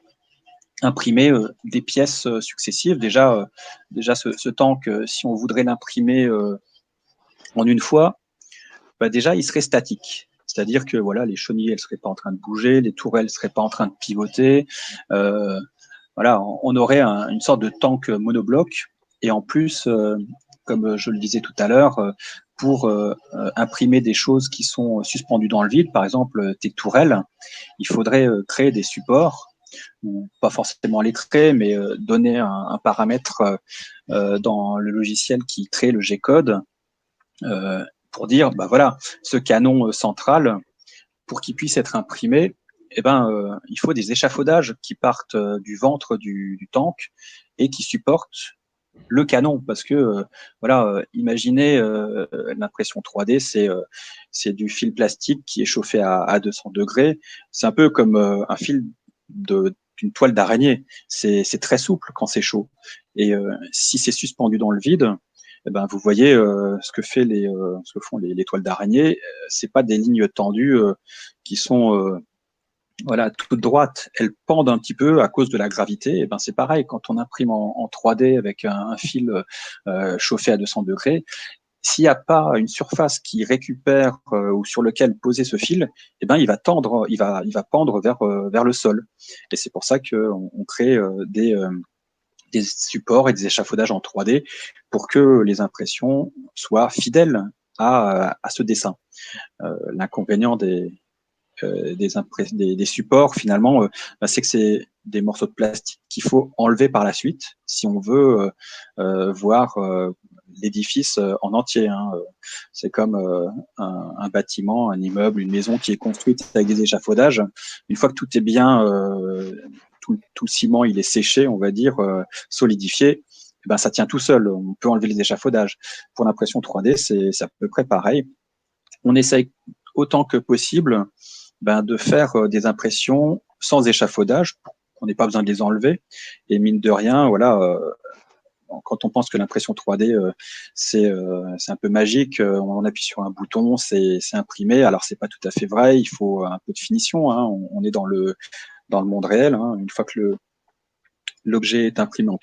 imprimer des pièces successives. Déjà ce tank, si on voudrait l'imprimer en une fois, bah déjà, il serait statique. C'est-à-dire que voilà, les chenilles, elles seraient pas en train de bouger, les tourelles seraient pas en train de pivoter. Euh, voilà, on aurait une sorte de tank monobloc. Et en plus, comme je le disais tout à l'heure, pour imprimer des choses qui sont suspendues dans le vide, par exemple tes tourelles, il faudrait créer des supports, ou pas forcément les créer, mais donner un paramètre dans le logiciel qui crée le G-code pour dire, bah voilà, ce canon central, pour qu'il puisse être imprimé, eh ben, il faut des échafaudages qui partent du ventre du tank et qui supportent le canon, parce que voilà, imaginez l'impression 3D, c'est du fil plastique qui est chauffé à 200 degrés. C'est un peu comme un fil d'une toile d'araignée. C'est très souple quand c'est chaud. Et si c'est suspendu dans le vide, eh ben, vous voyez ce que font les toiles d'araignée. C'est pas des lignes tendues qui sont voilà, toute droite, elles pendent un petit peu à cause de la gravité. Et ben c'est pareil quand on imprime en 3D avec un fil chauffé à 200 degrés. s'il n'y a pas une surface qui récupère ou sur lequel poser ce fil, eh ben, il va pendre vers le sol. Et c'est pour ça qu'on crée des supports et des échafaudages en 3D pour que les impressions soient fidèles à ce dessin. L'inconvénient des supports, finalement, c'est que c'est des morceaux de plastique qu'il faut enlever par la suite si on veut voir l'édifice en entier. Hein. C'est comme un bâtiment, un immeuble, une maison qui est construite avec des échafaudages. Une fois que tout est bien, tout le ciment il est séché, on va dire, solidifié, eh ben, ça tient tout seul. On peut enlever les échafaudages. Pour l'impression 3D, c'est à peu près pareil. On essaye autant que possible de faire des impressions sans échafaudage, on n'ait pas besoin de les enlever. Et mine de rien, voilà, quand on pense que l'impression 3D, c'est un peu magique, on appuie sur un bouton, c'est imprimé. Alors, c'est pas tout à fait vrai, il faut un peu de finition. Hein. On est dans le monde réel. Hein. Une fois que l'objet est imprimé en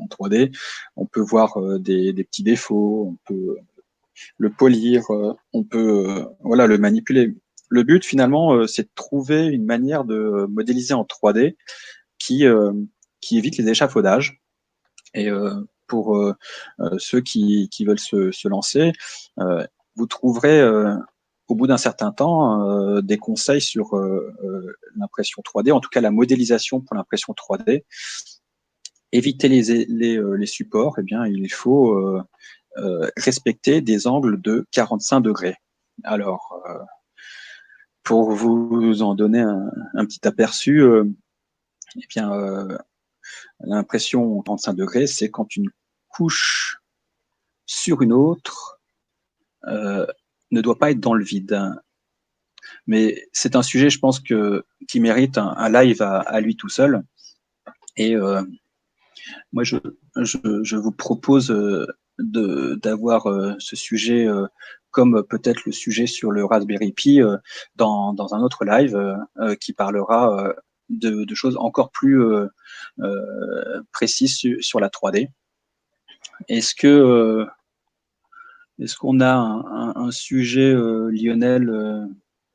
3D, on peut voir des petits défauts, on peut le polir, on peut voilà, le manipuler. Le but, finalement, c'est de trouver une manière de modéliser en 3D qui évite les échafaudages. Et pour ceux qui veulent se lancer, vous trouverez au bout d'un certain temps des conseils sur l'impression 3D, en tout cas la modélisation pour l'impression 3D. Éviter les supports, eh bien, il faut respecter des angles de 45 degrés. Alors, pour vous en donner un petit aperçu, eh bien, l'impression 45 degrés, c'est quand une couche sur une autre ne doit pas être dans le vide. Mais c'est un sujet, je pense, qui mérite un live à lui tout seul. Et moi, je vous propose d'avoir ce sujet comme peut-être le sujet sur le Raspberry Pi dans un autre live qui parlera de choses encore plus précises sur la 3D. Est-ce qu'on a un sujet, Lionel,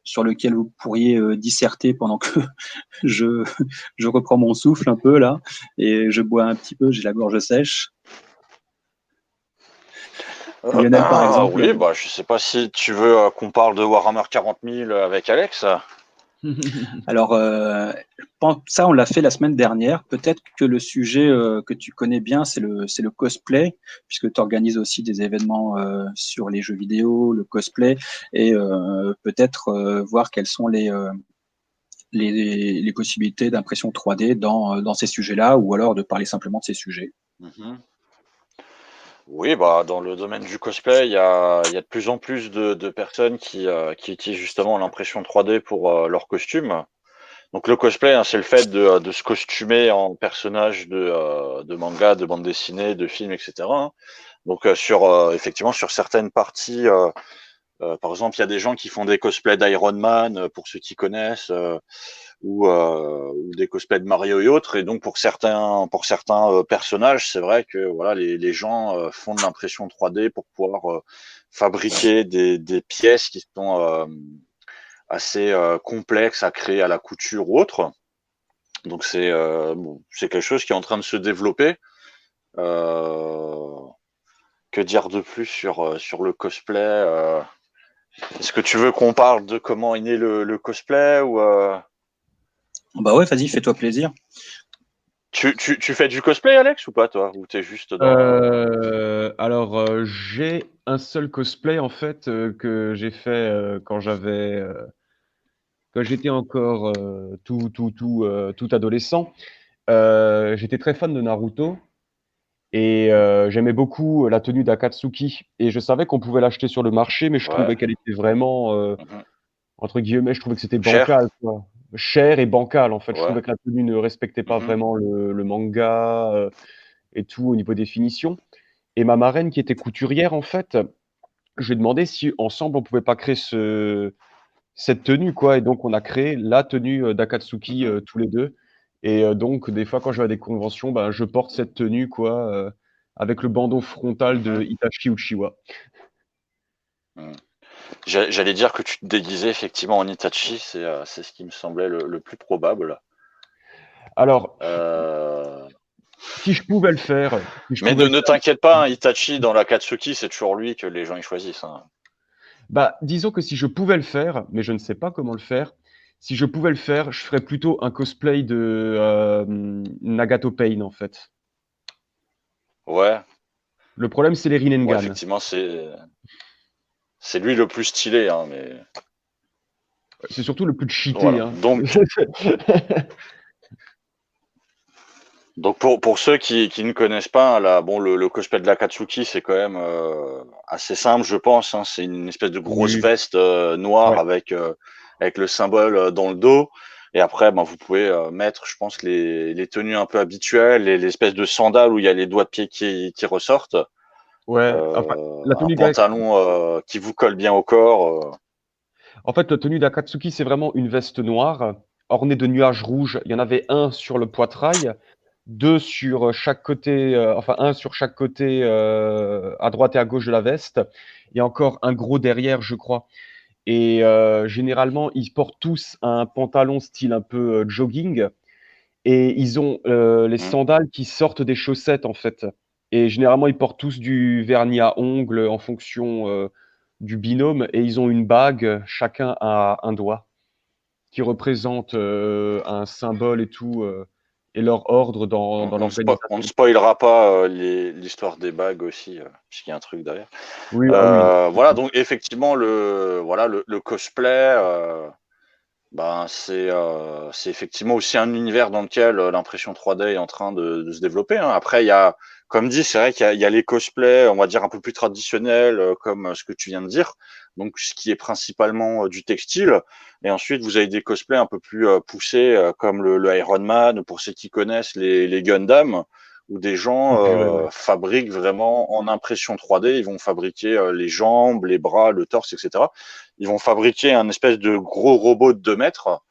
sur lequel vous pourriez disserter pendant que je reprends mon souffle un peu là et je bois un petit peu, j'ai la gorge sèche. Lionel, par exemple. Oui, je sais pas si tu veux qu'on parle de Warhammer 40 000 avec Alex. Alors, ça, on l'a fait la semaine dernière. Peut-être que le sujet que tu connais bien, c'est le cosplay, puisque tu organises aussi des événements sur les jeux vidéo, le cosplay, et peut-être voir quelles sont les possibilités d'impression 3D dans ces sujets-là, ou alors de parler simplement de ces sujets. Mm-hmm. Oui, dans le domaine du cosplay, il y a de plus en plus de personnes qui utilisent justement l'impression 3D pour leurs costumes. Donc le cosplay, hein, c'est le fait de se costumer en personnage de manga, de bande dessinée, de films, etc. Hein. Donc effectivement, sur certaines parties, par exemple, il y a des gens qui font des cosplays d'Iron Man, pour ceux qui connaissent, ou des cosplays de Mario et autres. Et donc pour certains personnages, c'est vrai que voilà, les gens font de l'impression 3D pour pouvoir fabriquer des pièces qui sont assez complexes à créer à la couture ou autre. Donc c'est quelque chose qui est en train de se développer. Que dire de plus sur le cosplay Est-ce que tu veux qu'on parle de comment est né le cosplay ou Bah ouais, vas-y, fais-toi plaisir. Tu fais du cosplay, Alex, ou pas, toi? Ou t'es juste dans... Alors, j'ai un seul cosplay, en fait, que j'ai fait quand j'étais encore tout adolescent. J'étais très fan de Naruto et j'aimais beaucoup la tenue d'Akatsuki. Et je savais qu'on pouvait l'acheter sur le marché, mais je Ouais. trouvais qu'elle était vraiment, entre guillemets, je trouvais que c'était Cher. bancal, quoi. Cher et bancal, en fait. Je Ouais. trouvais que la tenue ne respectait pas vraiment le manga et tout au niveau des finitions. Et ma marraine, qui était couturière, en fait, je lui ai demandé si ensemble on pouvait pas créer cette tenue, quoi. Et donc on a créé la tenue d'Akatsuki tous les deux. Et donc des fois quand je vais à des conventions, je porte cette tenue, quoi, avec le bandeau frontal de Itachi Uchiwa. J'allais dire que tu te déguisais effectivement en Itachi, c'est ce qui me semblait le plus probable. Alors, Euh, si je pouvais le faire, si je Mais pouvais le ne faire, t'inquiète pas, hein, Itachi dans l'Akatsuki, c'est toujours lui que les gens y choisissent, hein. bah, disons que si je pouvais le faire, mais je ne sais pas comment le faire, si je pouvais le faire, je ferais plutôt un cosplay de Nagato Pain, en fait. Ouais, Le problème, c'est les ouais, Rinnegan. effectivement, c'est lui le plus stylé, hein, mais C'est surtout le plus cheaté, voilà. hein. Donc pour ceux qui ne connaissent pas, là, bon, le cosplay de l'Akatsuki, c'est quand même assez simple, je pense, hein. C'est une espèce de grosse Oui, veste noire ouais, avec le symbole dans le dos. Et après, ben, vous pouvez mettre, je pense, les tenues un peu habituelles, l'espèce de sandales où il y a les doigts de pied qui ressortent. ouais. Enfin, la Un tenue pantalon qui vous colle bien au corps. En fait, la tenue d'Akatsuki, c'est vraiment une veste noire ornée de nuages rouges. Il y en avait un sur le poitrail, deux sur chaque côté, enfin un sur chaque côté, à droite et à gauche de la veste, et encore un gros derrière, je crois. Et généralement, ils portent tous un pantalon style un peu jogging, et ils ont les Hmm. sandales qui sortent des chaussettes en fait. Et généralement, ils portent tous du vernis à ongles en fonction du binôme, et ils ont une bague, chacun à un doigt, qui représente un symbole et tout, et leur ordre dans On ne l'organisation. spoilera pas l'histoire des bagues aussi, puisqu'il y a un truc derrière. Oui, ah oui. Voilà, donc effectivement, le cosplay, ben, c'est effectivement aussi un univers dans lequel l'impression 3D est en train de se développer, hein. Après, il y a, comme dit, c'est vrai qu'il y a les cosplays, on va dire, un peu plus traditionnels, comme ce que tu viens de dire, donc ce qui est principalement du textile. Et ensuite, vous avez des cosplays un peu plus poussés, comme le Iron Man, pour ceux qui connaissent les Gundam, où des Oh gens purée, ouais. fabriquent vraiment en impression 3D. Ils vont fabriquer les jambes, les bras, le torse, etc. Ils vont fabriquer un espèce de gros robot de 2 mètres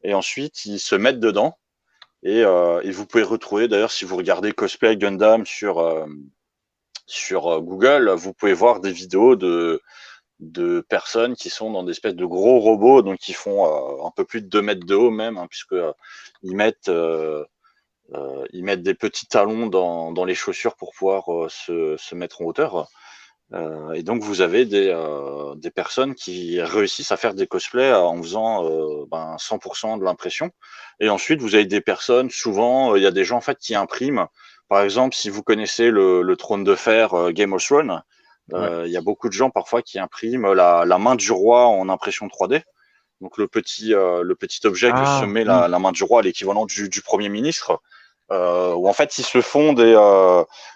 et ensuite ils se mettent dedans. Et vous pouvez retrouver, d'ailleurs, si vous regardez Cosplay Gundam sur Google, vous pouvez voir des vidéos de personnes qui sont dans des espèces de gros robots, donc qui font un peu plus de 2 mètres de haut même, hein, puisque ils mettent ils mettent des petits talons dans les chaussures pour pouvoir se mettre en hauteur. Et donc vous avez des personnes qui réussissent à faire des cosplays en faisant 100% de l'impression. Et ensuite vous avez des personnes, souvent il y a des gens en fait qui impriment. Par exemple, si vous connaissez le trône de fer Game of Thrones, Ouais. il y a beaucoup de gens parfois qui impriment la main du roi en impression 3D. Donc le petit objet que se Ah met oui. la main du roi, l'équivalent du premier ministre, où en fait ils se font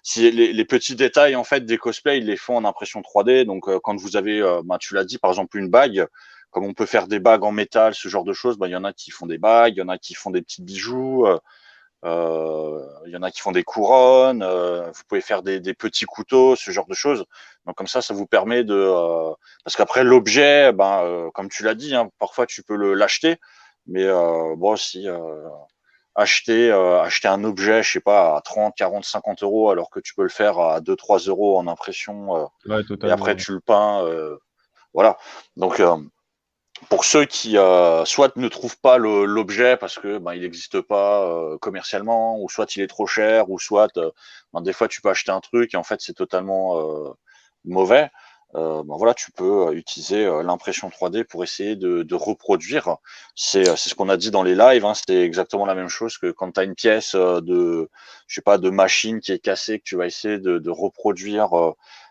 si les petits détails en fait des cosplays, ils les font en impression 3D. Donc quand vous avez, tu l'as dit, par exemple une bague, comme on peut faire des bagues en métal, ce genre de choses, il y en a qui font des bagues, il y en a qui font des petits bijoux. Il y en a qui font des couronnes, vous pouvez faire des petits couteaux, ce genre de choses. Donc comme ça vous permet parce qu'après l'objet, comme tu l'as dit, hein, parfois tu peux l'acheter, mais bon, si acheter un objet, je sais pas, à 30, 40, 50 euros, alors que tu peux le faire à 2, 3 euros en impression, Ouais, et après totalement. tu le peins, voilà. Donc pour ceux qui soit ne trouvent pas l'objet parce que il n'existe pas commercialement, ou soit il est trop cher, ou soit des fois tu peux acheter un truc et en fait c'est totalement mauvais. Voilà, tu peux utiliser l'impression 3D pour essayer de reproduire. C'est ce qu'on a dit dans les lives, hein, c'est exactement la même chose que quand tu as une pièce je sais pas, de machine qui est cassée, que tu vas essayer de reproduire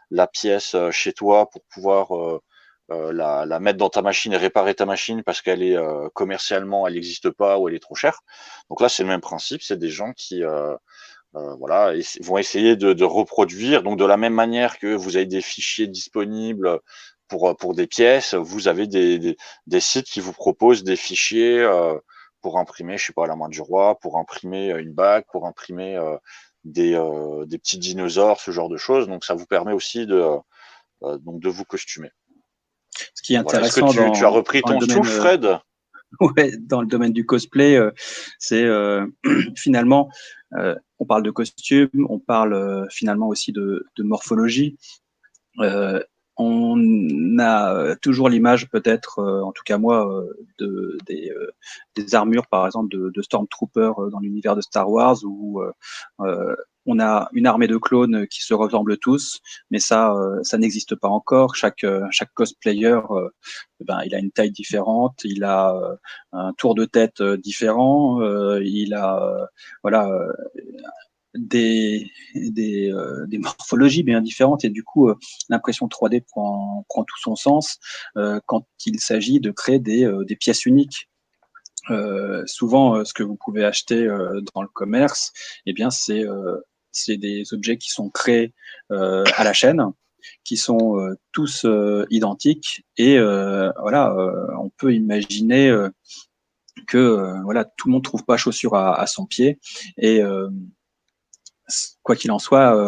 la pièce chez toi pour pouvoir la mettre dans ta machine et réparer ta machine parce qu'elle est commercialement, elle n'existe pas ou elle est trop chère. Donc là, c'est le même principe. C'est des gens qui voilà, vont essayer de reproduire. Donc de la même manière que vous avez des fichiers disponibles pour des pièces, vous avez des sites qui vous proposent des fichiers pour imprimer, je sais pas, la main du roi, pour imprimer une bague, pour imprimer des petits dinosaures, ce genre de choses. Donc ça vous permet aussi donc de vous costumer. Ce qui est Voilà. Est-ce que intéressant tu as repris dans le ton domaine, souffle, Fred? ouais, dans le domaine du cosplay, c'est finalement, on parle de costume, on parle finalement aussi de morphologie. on a toujours l'image, peut-être, en tout cas moi, des armures, par exemple, de Stormtroopers dans l'univers de Star Wars, où on a une armée de clones qui se ressemblent tous, mais ça n'existe pas encore. Chaque cosplayer, il a une taille différente, il a un tour de tête différent, il a voilà des morphologies bien différentes, et du coup l'impression 3D prend tout son sens quand il s'agit de créer des pièces uniques. Souvent, ce que vous pouvez acheter dans le commerce, eh bien, c'est des objets qui sont créés à la chaîne, qui sont tous identiques, et on peut imaginer que voilà, tout le monde trouve pas chaussure à son pied, et quoi qu'il en soit,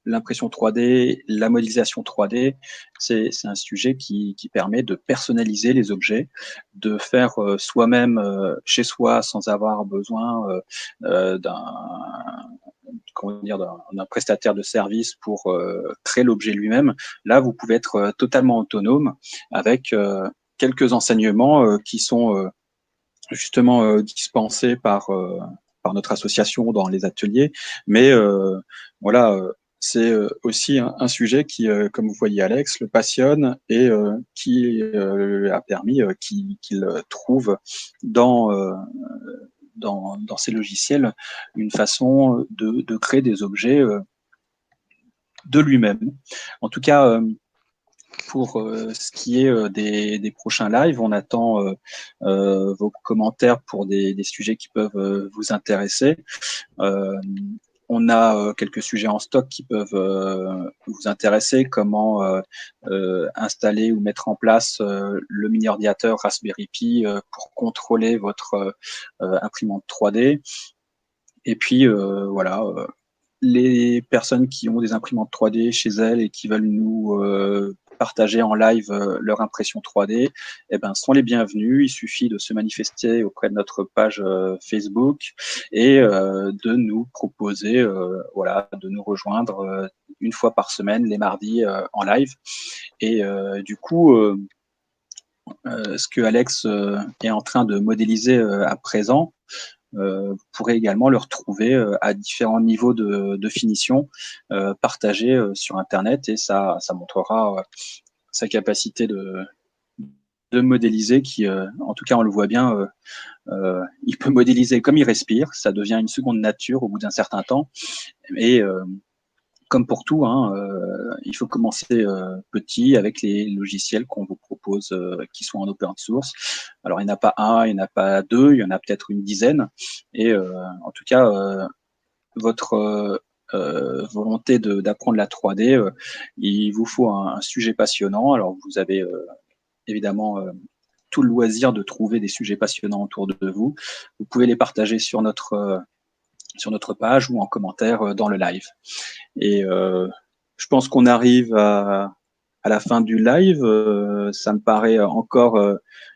l'impression 3D, la modélisation 3D, c'est un sujet qui permet de personnaliser les objets, de faire soi-même chez soi sans avoir besoin d'un prestataire de service pour créer l'objet lui-même. Là, vous pouvez être totalement autonome avec quelques enseignements qui sont justement dispensés par notre association dans les ateliers. Mais c'est aussi un sujet qui, comme vous voyez Alex, le passionne, et qui a permis qu'il trouve dans, dans ces logiciels une façon de créer des objets de lui-même. En tout cas, pour ce qui est des prochains lives, on attend vos commentaires pour des sujets qui peuvent vous intéresser. On a quelques sujets en stock qui peuvent vous intéresser, comment installer ou mettre en place le mini-ordinateur Raspberry Pi pour contrôler votre imprimante 3D. Et puis les personnes qui ont des imprimantes 3D chez elles et qui veulent nous partager en live leur impression 3D, eh ben, sont les bienvenus. Il suffit de se manifester auprès de notre page Facebook et de nous proposer, de nous rejoindre une fois par semaine, les mardis en live. Et du coup, ce que Alex est en train de modéliser à présent, vous pourrez également le retrouver à différents niveaux de finition partagés sur Internet, et ça montrera sa capacité de modéliser qui, en tout cas, on le voit bien, il peut modéliser comme il respire, ça devient une seconde nature au bout d'un certain temps. Et comme pour tout, il faut commencer petit avec les logiciels qu'on vous propose qui sont en open source. Alors, il n'y en a pas un, il n'y en a pas deux, il y en a peut-être une dizaine. Et en tout cas, votre volonté d'apprendre la 3D, il vous faut un sujet passionnant. Alors, vous avez évidemment tout le loisir de trouver des sujets passionnants autour de vous. Vous pouvez les partager sur notre page ou en commentaire dans le live. Et je pense qu'on arrive à la fin du live. Ça me paraît encore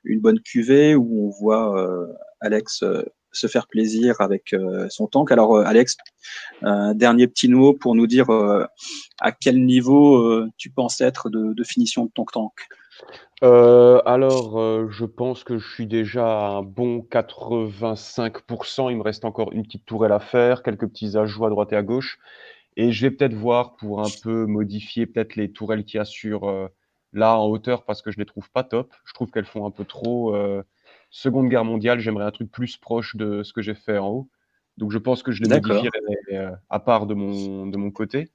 une bonne cuvée où on voit Alex se faire plaisir avec son tank. Alors Alex, un dernier petit mot pour nous dire à quel niveau tu penses être de finition de ton tank. Je pense que je suis déjà à un bon 85%. Il me reste encore une petite tourelle à faire, quelques petits ajouts à droite et à gauche. Et je vais peut-être voir pour un peu modifier peut-être les tourelles qu'il y a là en hauteur, parce que je les trouve pas top. Je trouve qu'elles font un peu trop Seconde Guerre mondiale. J'aimerais un truc plus proche de ce que j'ai fait en haut. Donc je pense que je les D'accord. modifierai à part de mon côté.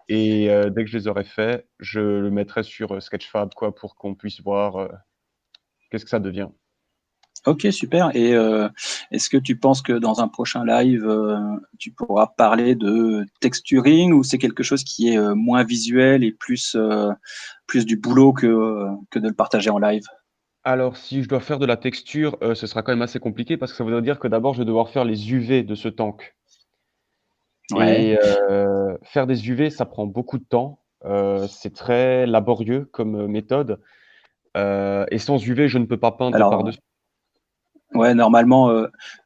Et dès que je les aurai faits, je le mettrai sur Sketchfab pour qu'on puisse voir qu'est-ce que ça devient. Ok, super. Et est-ce que tu penses que dans un prochain live, tu pourras parler de texturing, ou c'est quelque chose qui est moins visuel et plus du boulot que de le partager en live? Alors, si je dois faire de la texture, ce sera quand même assez compliqué, parce que ça voudrait dire que d'abord je vais devoir faire les UV de ce tank. Ouais. Et faire des UV, ça prend beaucoup de temps. C'est très laborieux comme méthode. Et sans UV, je ne peux pas peindre par-dessus. Ouais, normalement,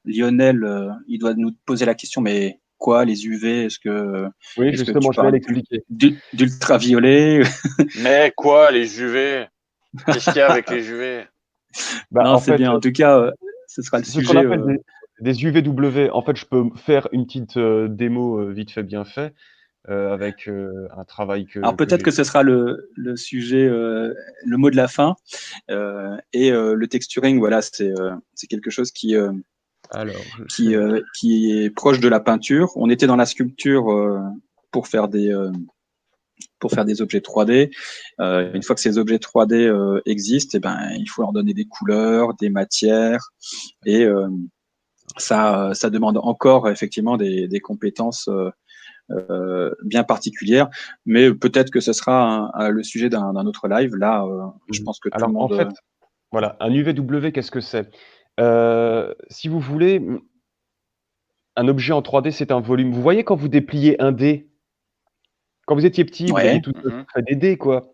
Lionel, il doit nous poser la question, mais quoi les UV? Oui, Est-ce que justement, tu je vais parles l'expliquer. d'ultraviolet? Mais quoi, les UV? Qu'est-ce qu'il y a avec les UV? Bah, Non, en c'est fait, bien. En tout cas, ce sera le c'est ce qu'on sujet. appelle des UVW. En fait, je peux faire une petite démo vite fait, bien fait, avec un travail Alors que peut-être j'ai. que ce sera le sujet, le mot de la fin. Le texturing, voilà, c'est quelque chose Alors, je fais. qui est proche de la peinture. On était dans la sculpture pour faire des objets 3D. Une fois que ces objets 3D existent, eh ben, il faut leur donner des couleurs, des matières, et ça demande encore effectivement des compétences bien particulières. Mais peut-être que ce sera le sujet d'un autre live. Là, je pense que tout le Alors, en monde. fait, voilà, un UVW, qu'est-ce que c'est? Si vous voulez, un objet en 3D, c'est un volume. Vous voyez quand vous dépliez un dé, quand vous étiez petit, vous aviez Ouais, tout Mhm. fait des dés, quoi.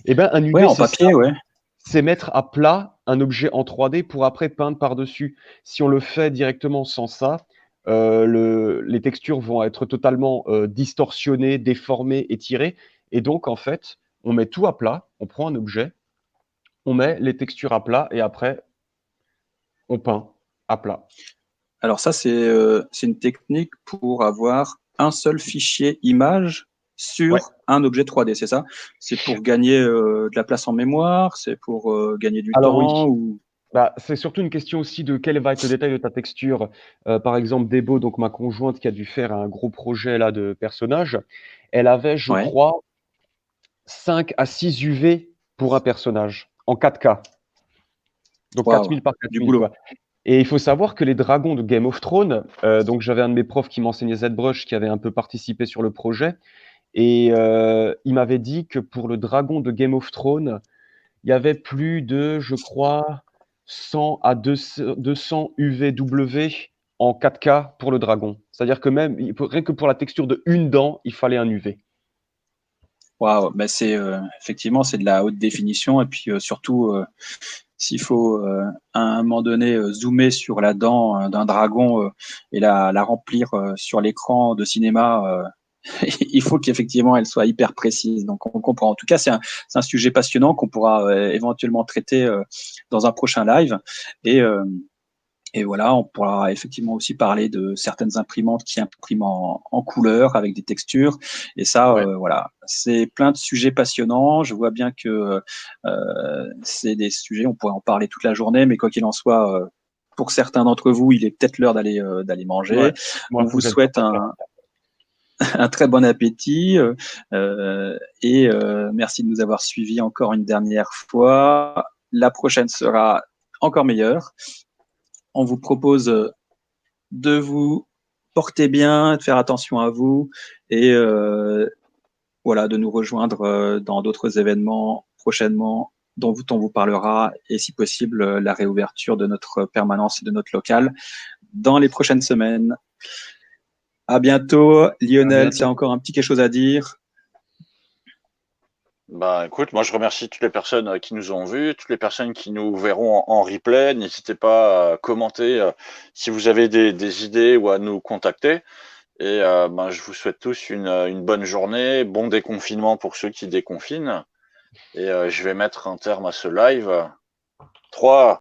Eh ben, un ouais, UV, en c'est ça. papier, ouais. C'est mettre à plat un objet en 3D pour après peindre par-dessus. Si on le fait directement sans ça, les textures vont être totalement distorsionnées, déformées, étirées. Et donc, en fait, on met tout à plat, on prend un objet, on met les textures à plat et après, on peint à plat. Alors ça, c'est une technique pour avoir un seul fichier image Ouais. sur un objet 3D, c'est ça? C'est pour gagner de la place en mémoire, c'est pour gagner du Alors oui, temps ou... bah, c'est surtout une question aussi de quel va être le détail de ta texture. Par exemple, Debo, donc ma conjointe qui a dû faire un gros projet là de personnage, elle avait, je Ouais, crois, 5 à 6 UV pour un personnage en 4K. Donc waouh, 4000 par du 4000 boulot. quoi. Et il faut savoir que les dragons de Game of Thrones, donc j'avais un de mes profs qui m'enseignait ZBrush qui avait un peu participé sur le projet et il m'avait dit que pour le dragon de Game of Thrones, il y avait plus de, je crois, 100 à 200 UVW en 4K pour le dragon. C'est-à-dire que même, rien que pour la texture de une dent, il fallait un UV. Waouh, ben c'est effectivement c'est de la haute définition et puis surtout s'il faut à un moment donné zoomer sur la dent d'un dragon et la remplir sur l'écran de cinéma, il faut qu'effectivement elle soit hyper précise. Donc on comprend. En tout cas, c'est un sujet passionnant qu'on pourra éventuellement traiter dans un prochain live. Et, euh, et voilà, on pourra effectivement aussi parler de certaines imprimantes qui impriment en couleur avec des textures. Et ça, Ouais. voilà, c'est plein de sujets passionnants. Je vois bien que c'est des sujets, on pourrait en parler toute la journée, mais quoi qu'il en soit, pour certains d'entre vous, il est peut-être l'heure d'aller Ouais. manger. Moi, On il faut vous que j'aille faire souhaite caca. un très bon appétit et merci de nous avoir suivis encore une dernière fois. La prochaine sera encore meilleure. On vous propose de vous porter bien, de faire attention à vous et voilà, de nous rejoindre dans d'autres événements prochainement dont on vous parlera et si possible la réouverture de notre permanence et de notre local dans les prochaines semaines. À bientôt. À Lionel, tu bientôt. as encore un petit quelque chose à dire? Bah, écoute, moi je remercie toutes les personnes qui nous ont vus, toutes les personnes qui nous verront en replay. N'hésitez pas à commenter si vous avez des idées ou à nous contacter. Et ben, je vous souhaite tous une bonne journée, bon déconfinement pour ceux qui déconfinent. Et je vais mettre un terme à ce live. 3,